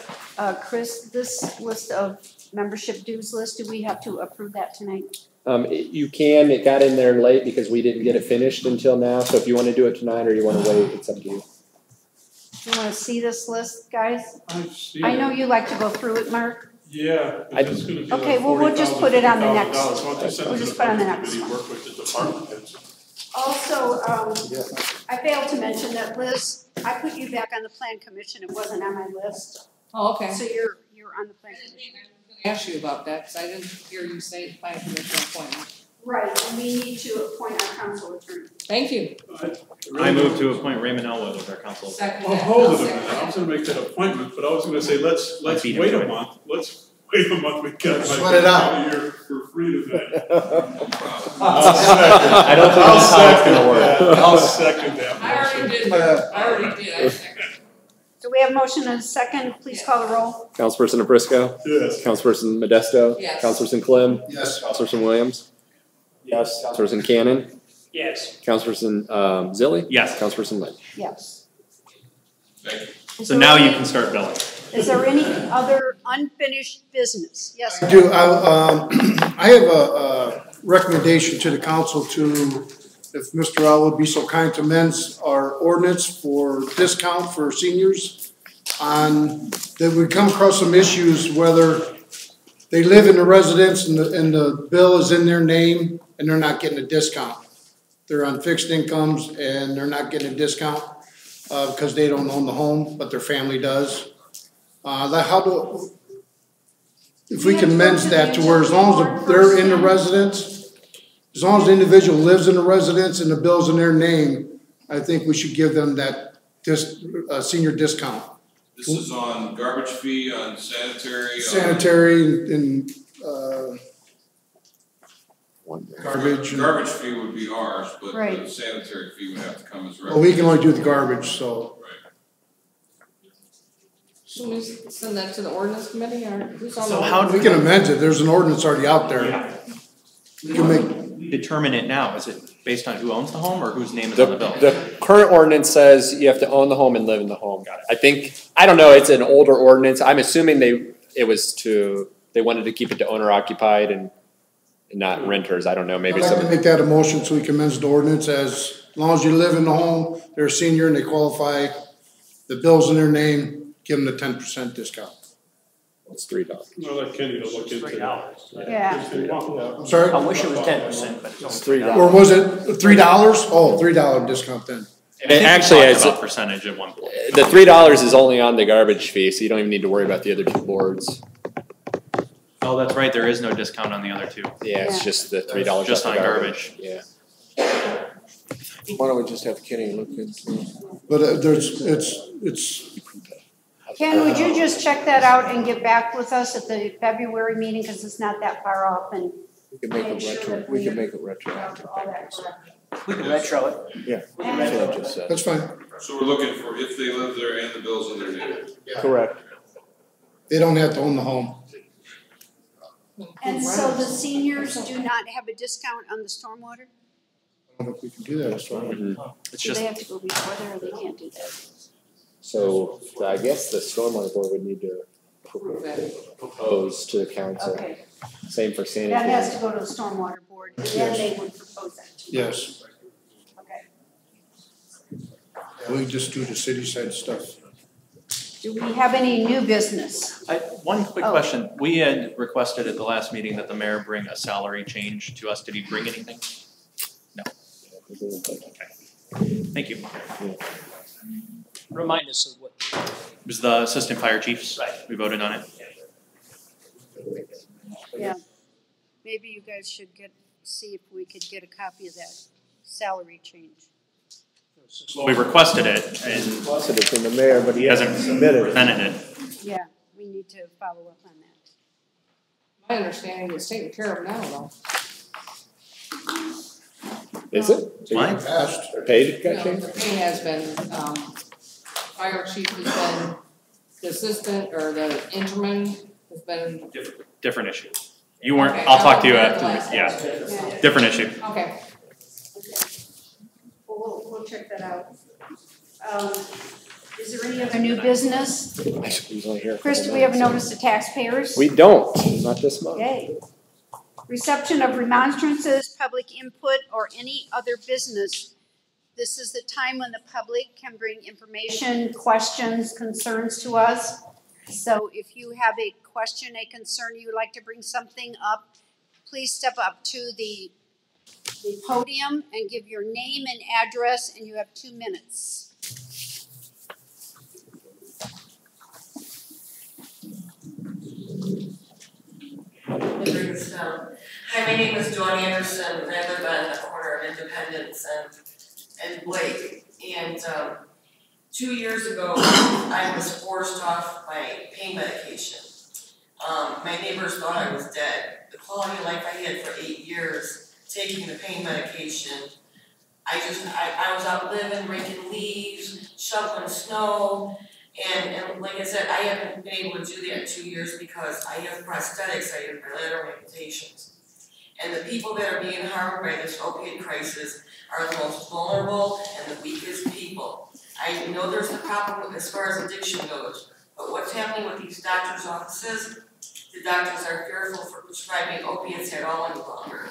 Chris, this list of membership dues list, do we have to approve that tonight? You can. It got in there late because we didn't get it finished until now. So if you want to do it tonight or you want to wait, it's up to you. Do you want to see this list, guys? I I know you like to go through it, Mark. Yeah. It's gonna be Okay, like well, we'll just put it on the next. $40,000. We'll just put it on the next Committee one. work with the department heads. Also, I failed to mention that Liz, I put you back on the plan commission. It wasn't on my list. Oh, okay. So you're on the plan commission. I asked you about that because I didn't hear you say planning commission appointment. Right, and we need to appoint our council attorney. Thank you. I move to appoint Raymond Elwood as our council. Second. Well, hold it a minute. I was gonna make that appointment, but I was gonna say, let's beat him wait to a it. month. Let's wait a month. We got Sweat it out. here for free today. I don't think that's how it's gonna work. I'll second that. I already did. I second. So we have a motion and a second. Please call the roll. Councilperson Aprisco? Yes. Councilperson Modesto? Yes. Councilperson Clem? Yes. Councilperson Williams? Yes. Councilperson Cannon? Yes. Councilperson Zilli? Yes. Councilperson Lynch? Yes. So now you can start billing. Is there any other unfinished business? Yes. I do. I have a recommendation to the council to, if Mr. Al would be so kind to amend our ordinance for discount for seniors on, that we come across some issues whether they live in the residence and the bill is in their name and they're not getting a discount. They're on fixed incomes and they're not getting a discount because they don't own the home, but their family does. If we can amend that to where as long as they're in the residence, as long as the individual lives in the residence and the bill's in their name, I think we should give them that senior discount. This is on garbage fee, on sanitary. Sanitary and garbage. Garbage fee would be ours, but the Right. sanitary fee would have to come as Well, we can only do the garbage, so. Should we send that to the ordinance committee or who's on So the? how we can amend it, there's an ordinance already out there. We can make, Determine it now, is it based on who owns the home or whose name is on the bill? The current ordinance says you have to own the home and live in the home. I think, I don't know, it's an older ordinance. I'm assuming they wanted to keep it to owner occupied and not renters. I don't know, maybe I'd like to some. make that a motion so we can amend the ordinance as long as you live in the home, they're a senior and they qualify, the bill's in their name, give them the 10% discount. It's $3. I'll let Kenny to look into that. Yeah. I'm sorry? I wish it was 10%, but It's $3. Or was it $3? Oh, $3 discount then. It actually We is, talked about percentage at one point. the $3 is only on the garbage fee, so you don't even need to worry about the other two boards. Oh, that's right, there is no discount on the other two. Yeah, it's just the $3. Just off on the garbage. Yeah. Why don't we just have Kenny look into it? But it's, Ken, would you just check that out and get back with us at the February meeting, because it's not that far off, and We can make Make it sure retro, that we we can make it retroactive. all that correct. we can retro it. Yeah, that's what I just said. that's fine. So we're looking for if they live there and the bill's in their name. Correct. They don't have to own the home. And so the seniors do not have a discount on the stormwater? I don't know if we can do that, that's fine. It's Do just, they have to go before there, or they can't do that? So I guess the stormwater board would need to propose to the council. Okay, Same for sanitary. that has to go to the stormwater board, and then they would propose that to you. Yes, Okay. we just do the city side stuff. Do we have any new business? one quick Oh. question, we had requested at the last meeting that the mayor bring a salary change to us, did he bring anything? No. Okay. Thank you. Remind us of what. It was the assistant fire chiefs, we voted on it. Yeah. Maybe you guys should see if we could get a copy of that salary change. We requested it and Said it's in the mayor, but he hasn't presented it. Yeah, we need to follow up on that. My understanding is taken care of now, though. Is it? Mine? Paid, No, got changed? the pay has been, fire chief has been, the assistant or the interim has been. Different issue. You weren't, Okay. I'll talk to you Yeah. after, yeah, different issue. Okay. We'll check that out. Is there any other new business? He's only here. Chris, do we have a notice to taxpayers? We don't, not this month. Yay. Reception of remonstrances, public input, or any other business. This is the time when the public can bring information, questions, concerns to us. So if you have a question, a concern, you would like to bring something up, please step up to the podium and give your name and address, and you have 2 minutes. Hi, my name is Dawn Anderson, and I live on the corner of Independence and Blake. And 2 years ago, I was forced off my pain medication. My neighbors thought I was dead. The quality of life I had for 8 years, taking the pain medication, I was out living, raking leaves, shoveling snow, and like I said, I haven't been able to do that in 2 years because I have prosthetics, I have bilateral amputations. And the people that are being harmed by this opiate crisis are the most vulnerable and the weakest people. I know there's a problem as far as addiction goes, but what's happening with these doctors' offices, the doctors are fearful for prescribing opiates at all any longer.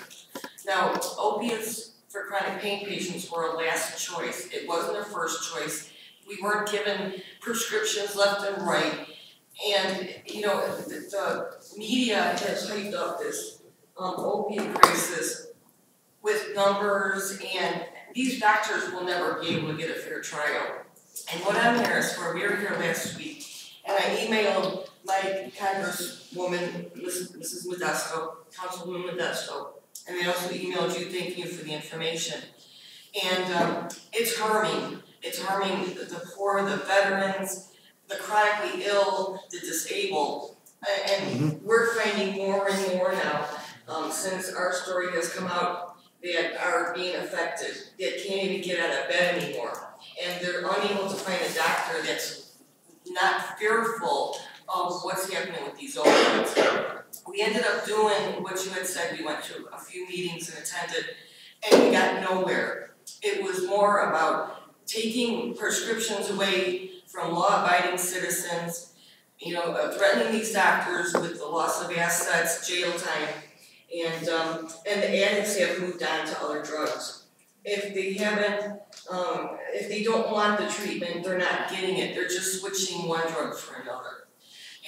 Now, opiates for chronic pain patients were a last choice. It wasn't a first choice. We weren't given prescriptions left and right. And, you know, the media has hyped up this opiate crisis with numbers, and these doctors will never be able to get a fair trial. And what I'm here is for, we were here last week, and I emailed my Congresswoman, Mrs. Modesto, Councilwoman Modesto, and they also emailed you thanking you for the information. And it's harming. It's harming the poor, the veterans, the chronically ill, the disabled. And we're finding more and more now, since our story has come out, that are being affected, that can't even get out of bed anymore. And they're unable to find a doctor that's not fearful of what's happening with these opioids. We ended up doing what you had said. We went to a few meetings and attended, and we got nowhere. It was more about taking prescriptions away from law-abiding citizens, you know, threatening these doctors with the loss of assets, jail time, and the addicts have moved on to other drugs. If they haven't, if they don't want the treatment, they're not getting it. They're just switching one drug for another.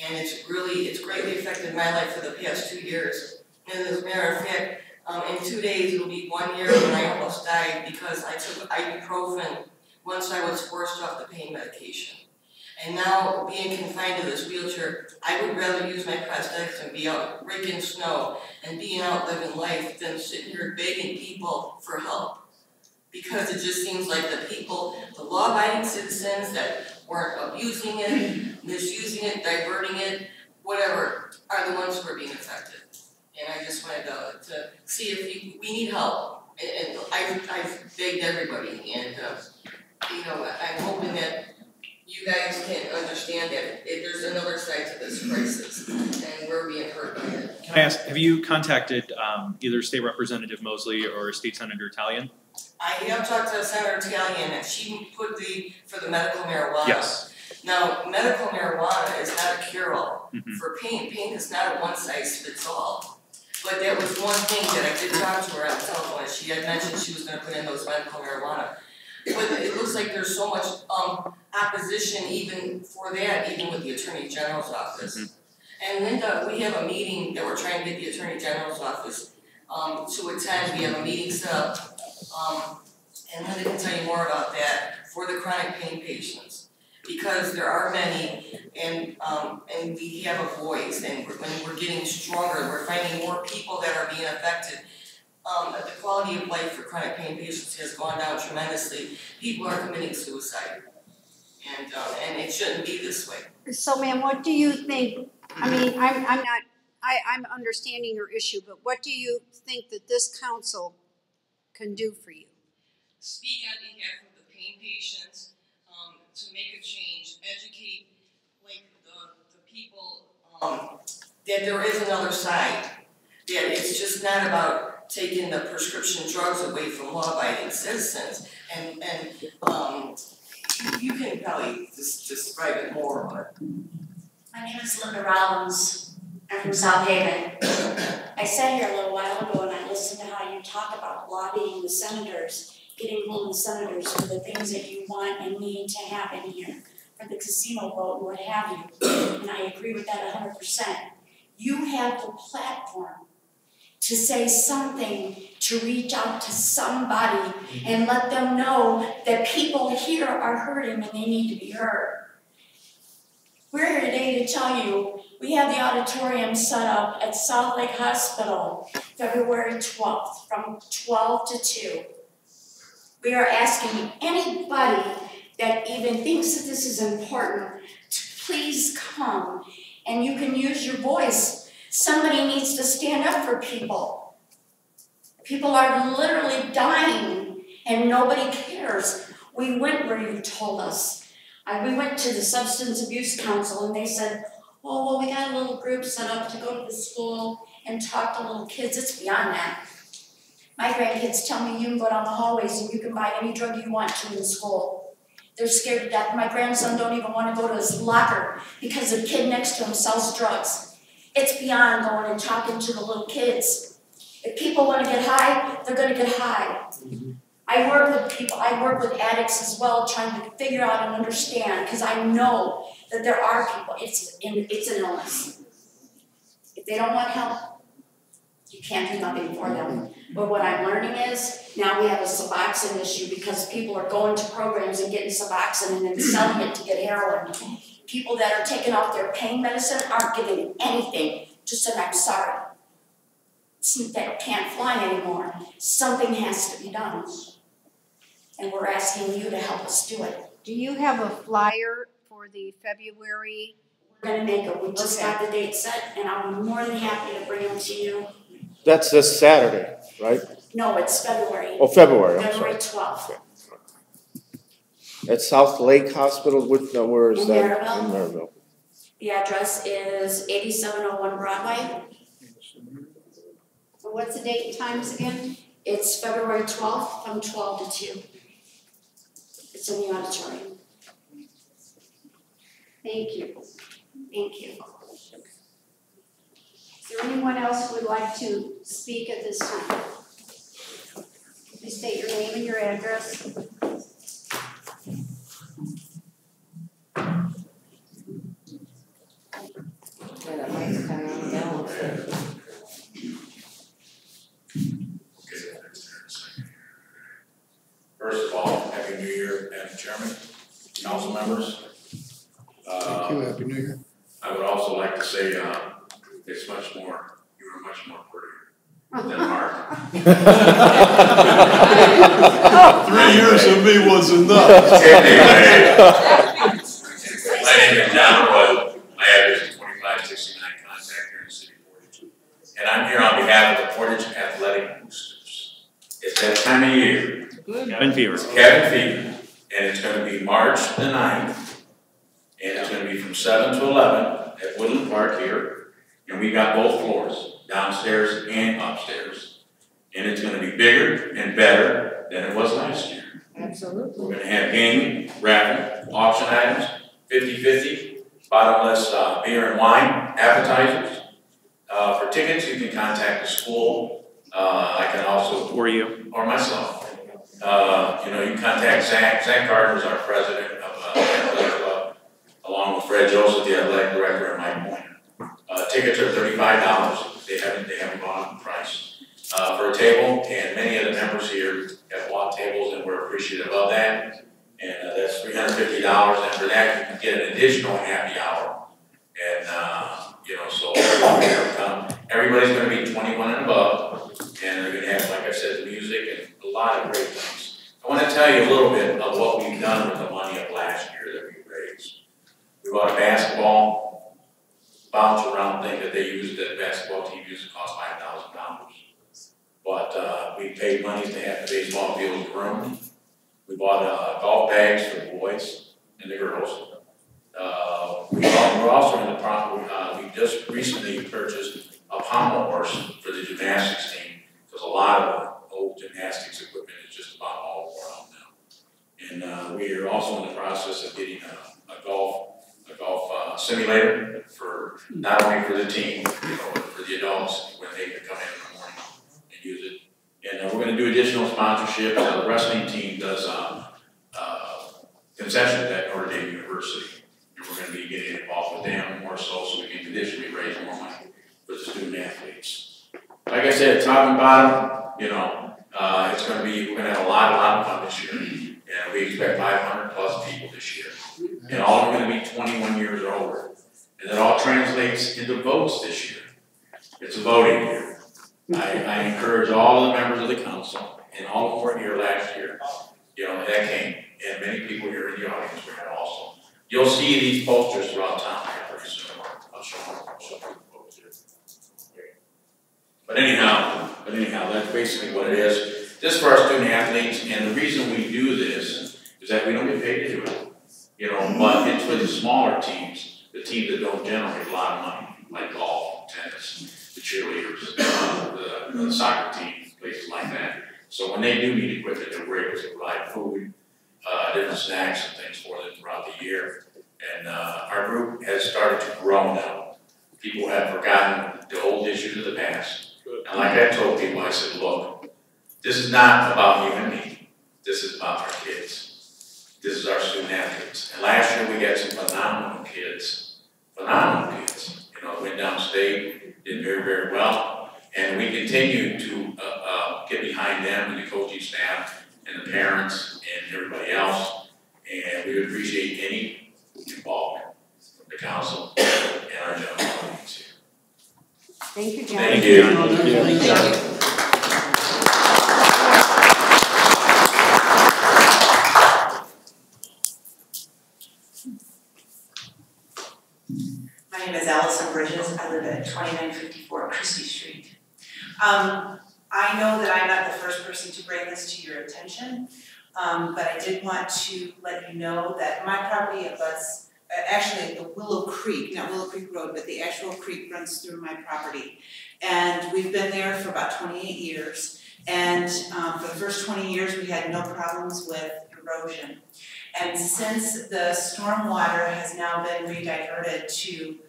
And it's greatly affected my life for the past 2 years. And as a matter of fact, in 2 days it'll be 1 year when I almost died because I took ibuprofen once I was forced off the pain medication. And now, being confined to this wheelchair, I would rather use my prosthetics and be out raking snow and being out living life than sitting here begging people for help. Because it just seems like the people, the law-abiding citizens that weren't abusing it, misusing it, diverting it, whatever, are the ones who are being affected. And I just wanted to see if we need help. And I've begged everybody, and you know, I'm hoping that you guys can understand that there's another side to this crisis, and we're being hurt by it. Can I ask, have you contacted either State Representative Mosley or State Senator Talion? I have talked to Senator Talion, and she put for the medical marijuana. Yes. Now, medical marijuana is not a cure-all for pain. Pain is not a one-size-fits-all. But that was one thing that I did talk to her on the telephone. She had mentioned she was going to put in those medical marijuana. But it looks like there's so much opposition even for that, even with the Attorney General's office. And Linda, we have a meeting that we're trying to get the Attorney General's office to attend. We have a meeting set up, and Linda can tell you more about that, for the chronic pain patients. Because there are many, and we have a voice, and we're getting stronger. We're finding more people that are being affected. The quality of life for chronic pain patients has gone down tremendously. People are committing suicide, and it shouldn't be this way. So, ma'am, what do you think? I mean, I'm understanding your issue, but what do you think that this council can do for you? Speak on behalf of the pain patients, to make a change, educate like the people that there is another side. That it's just not about taking the prescription drugs away from law-abiding citizens, and you can probably just describe it more. But my name is Linda Rollins. I'm from South Haven. I sat here a little while ago and I listened to how you talk about lobbying the senators, getting hold of the senators for the things that you want and need to happen here, for the casino vote and what have you. And I agree with that 100%. You have the platform to say something, to reach out to somebody and let them know that people here are hurting and they need to be heard. We're here today to tell you we have the auditorium set up at South Lake Hospital February 12th from 12 to 2. We are asking anybody that even thinks that this is important to please come, and you can use your voice. Somebody needs to stand up for people. People are literally dying and nobody cares. We went where you told us. We went to the Substance Abuse Council and they said, oh, well, we got a little group set up to go to the school and talk to little kids. It's beyond that. My grandkids tell me you can go down the hallways and you can buy any drug you want to in school. They're scared to death. My grandson don't even want to go to his locker because the kid next to him sells drugs. It's beyond going and talking to the little kids. If people want to get high, they're going to get high. I work with people, I work with addicts as well, trying to figure out and understand, because I know that there are people, it's an illness. If they don't want help, you can't do nothing for them. But what I'm learning is, now we have a Suboxone issue because people are going to programs and getting Suboxone and then selling it to get heroin. People that are taking off their pain medicine aren't giving anything, just an I'm sorry. That can't fly anymore. Something has to be done. And we're asking you to help us do it. Do you have a flyer for the February? We're going to make it. We just got the date set, and I'm more than happy to bring them to you. That's this Saturday, right? No, it's February. Oh, February. February 12th. At South Lake Hospital, where is In that? Maryville. In Maryville. The address is 8701 Broadway. What's the date and times again? It's February 12th from 12 to 2. It's in the auditorium. Thank you. Thank you. Is there anyone else who would like to speak at this time? Please state your name and your address. Yeah, that mic's kind of on the balance. First of all, Happy New Year, Madam Chairman, council members. Thank you, Happy New Year. I would also like to say, it's much more, you were much more prettier than Mark. 3 years of me was enough. Anyway, my name is John Wood. My address is 2569 Contact here in the city of Portage. And I'm here on behalf of the Portage Athletic Boosters. It's that time of year. Cabin fever. It's cabin fever. And it's going to be March the 9th. And it's going to be from 7 to 11 at Woodland Park here. And we got both floors, downstairs and upstairs. And it's going to be bigger and better than it was last year. Absolutely. We're going to have gaming, raffle, auction items, 50-50, bottomless beer and wine, appetizers. For tickets, you can contact the school. I can also... Or you. Or myself. You know, you can contact Zach. Zach Gardner is our president of the Athletic Club, along with Fred Joseph, the athletic director, and Mike Pointer. Tickets are $35. They haven't gone up in price. For a table, and many of the members here have bought tables, and we're appreciative of that. And that's $350, and for that you can get an additional happy hour. And you know, so everybody's going to be 21 and above, and they're going to have, like I said, music and a lot of great things. I want to tell you a little bit of what we've done with the money of last year that we raised. We bought a basketball bounce around thing that they used, that basketball team used, cost $5,000. But we paid money to have the baseball field groomed. We bought golf bags for the boys and the girls. We're also in the process, we just recently purchased a pommel horse for the gymnastics team, because a lot of the old gymnastics equipment is just about all worn out now. And we are also in the process of getting a golf simulator for not only for the team, you know, but for the adults when they can come in the morning and use it. And we're going to do additional sponsorships. The wrestling team does concessions at Notre Dame University, and we're going to be getting involved with them more so we can additionally raise more money for the student athletes. Like I said, top and bottom, you know, it's going to be, we're going to have a lot of fun this year, and we expect 500 plus people this year, and all are going to be 21 years or older, and that all translates into votes this year. It's a voting year. I encourage all the members of the council, and all who were here last year, you know, that came, and many people here in the audience were here also. You'll see these posters throughout town here pretty soon. I'll show you the posters. But anyhow, that's basically what it is. This is for our student athletes, and the reason we do this is that we don't get paid to do it. You know, but it's for the smaller teams, the teams that don't generate a lot of money, like golf, tennis, the cheerleaders, the soccer teams, places like that. So when they do need equipment, we're able to provide food, different snacks and things for them throughout the year. And our group has started to grow now. People have forgotten the old issues of the past. And like I told people, I said, look, this is not about you and me. This is about our kids. This is our student athletes. And last year we got some phenomenal kids. You know, went downstate, did very, very well. And we continue to get behind them and the coaching staff and the parents and everybody else. And we would appreciate any involvement from the council and our general audience here. Thank you, John. Thank you. Thank you. My name is Allison Bridges. I live at 2954 Christie Street. I know that I'm not the first person to bring this to your attention, but I did want to let you know that my property abuts, actually the Willow Creek, not Willow Creek Road, but the actual creek runs through my property. And we've been there for about 28 years. And for the first 20 years, we had no problems with erosion. And since the storm water has now been rediverted to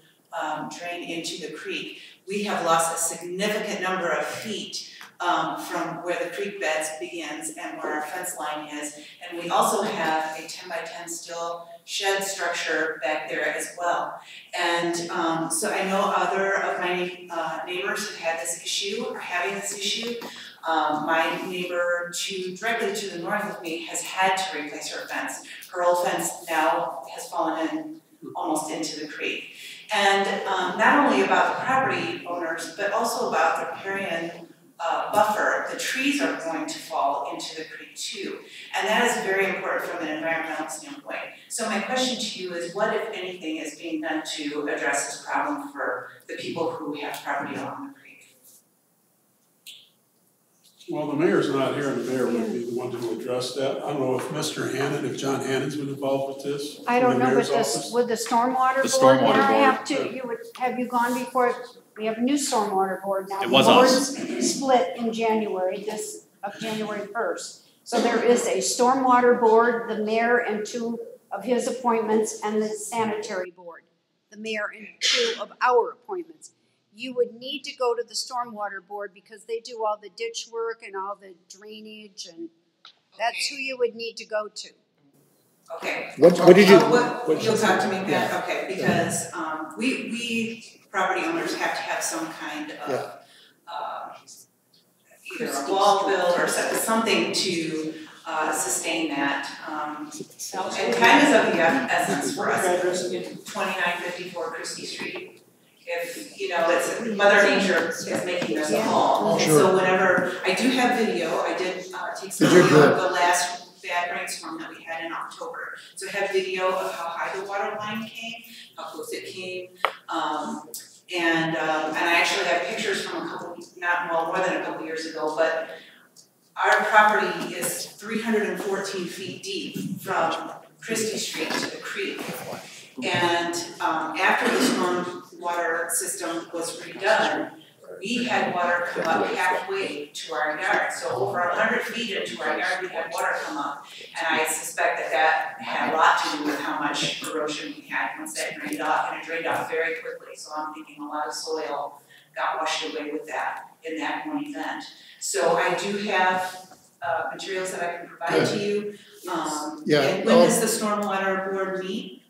drain into the creek, we have lost a significant number of feet from where the creek beds begins and where our fence line is. And we also have a 10 by 10 steel shed structure back there as well. And so I know other of my neighbors have had this issue, are having this issue. My neighbor directly to the north of me has had to replace her fence. Her old fence now has fallen in almost into the creek. And not only about the property owners, but also about the riparian buffer. The trees are going to fall into the creek too. And that is very important from an environmental standpoint. So my question to you is, what, if anything, is being done to address this problem for the people who have property along the creek? Well, the mayor's not here, and the mayor would be the one to address that. I don't know if Mr. Hannon, if John Hannon's been involved with this. I don't know, but would the stormwater board now have to, have you gone before, we have a new stormwater board now. It was us. The board's split in January, January 1st. So there is a stormwater board, the mayor and 2 of his appointments, and the sanitary board, the mayor and 2 of our appointments. You would need to go to the stormwater board because they do all the ditch work and all the drainage, and that's who you would need to go to. Okay. What did you? You'll talk to me, Pat. Yeah. Okay, because we property owners have to have some kind of either a wall built or something to sustain that. And time is of the essence for us. 2954 Christie Street. If, you know, it's Mother Nature is making us a home. Sure. So whenever, I do have video, I did take some video of the last bad rainstorm that we had in October. So I have video of how high the water line came, how close it came. And I actually have pictures from more than a couple years ago, but our property is 314 feet deep from Christie Street to the creek. And after the storm water system was redone, we had water come up halfway to our yard. So over 100 feet into our yard, we had water come up. And I suspect that had a lot to do with how much erosion we had once that drained off, and it drained off very quickly. So I'm thinking a lot of soil got washed away with that in that one event. So I do have materials that I can provide to you. And when does the stormwater board meet?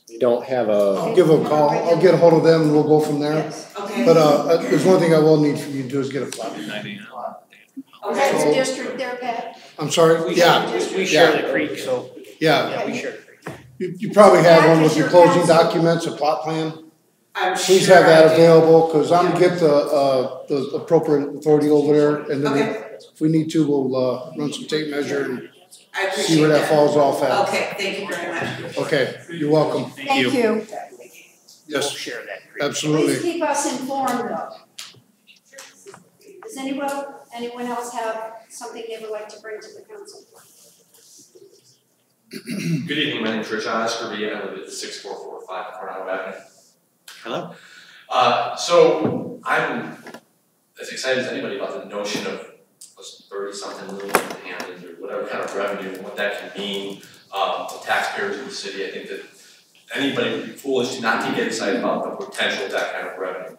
You don't have a. I'll give them a call. I'll get a hold of them and we'll go from there. Yes. Okay. But there's one thing I will need from you to do is get a plot. That's district there, Pat? I'm sorry? We Yeah. share the creek, so. Yeah. We share the creek. You probably have one with your closing documents, a plot plan. Please sure have that I do. available, because I'm gonna get the appropriate authority over there, and then if we need to, we'll run some tape measure and see where that falls off at. Okay, thank you very much. Okay, you're welcome. Thank you. Yes, We'll share that creek. absolutely. Please keep us informed though. Does anyone else have something they would like to bring to the council? Good evening, my name is Rich Oscarby, I live at 6445 Coronado Avenue. Hello. So I'm as excited as anybody about the notion of 30-something million and or whatever kind of revenue and what that can mean to taxpayers in the city. I think that anybody would be foolish to not to get excited about the potential of that kind of revenue.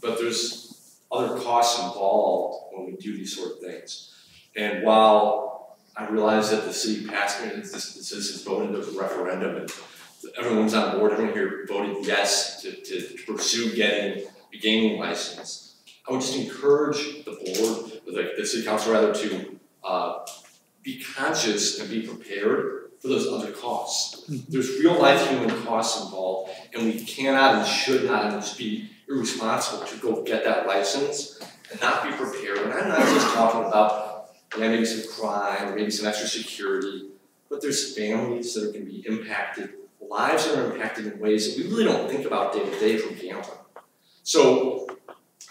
But there's other costs involved when we do these sort of things. And while I realize that the city passed it, the citizens voted, there was a referendum, and everyone's on board, everyone here voted yes to pursue getting a gaming license. I would just encourage the board, like the city council rather, to be conscious and be prepared for those other costs. There's real life human costs involved, and we cannot and should not just be irresponsible to go get that license and not be prepared. And I'm not just talking about maybe some crime or maybe some extra security, but there's families that are going to be impacted, lives that are impacted in ways that we really don't think about day to day from gambling. So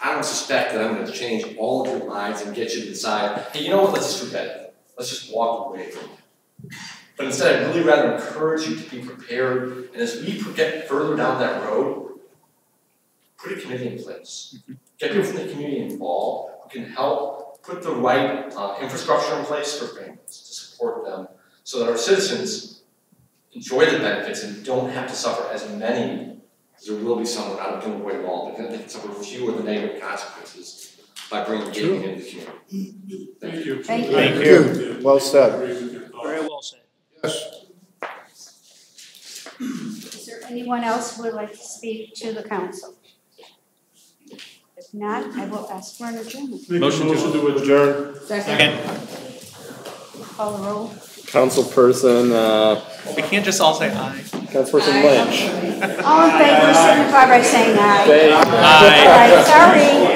I don't suspect that I'm going to change all of your minds and get you to decide, hey, you know what, let's just forget it. let's just walk away from it. But instead, I'd really rather encourage you to be prepared, and as we get further down that road, put a committee in place. Get people from the community involved who can help put the right infrastructure in place for families to support them so that our citizens enjoy the benefits and don't have to suffer as many, as there will be some who are not doing away with all, but they can suffer fewer of the negative consequences by bringing gaming into the community. Thank you. Thank you. Well said. Very well said. Yes. Is there anyone else who would like to speak to the council? If not, I will ask for an adjournment. Motion to adjourn. Second. Call the roll. Councilperson, We can't just all say aye. Councilperson Lynch. All in favor, signify by saying aye. Aye. All right, sorry.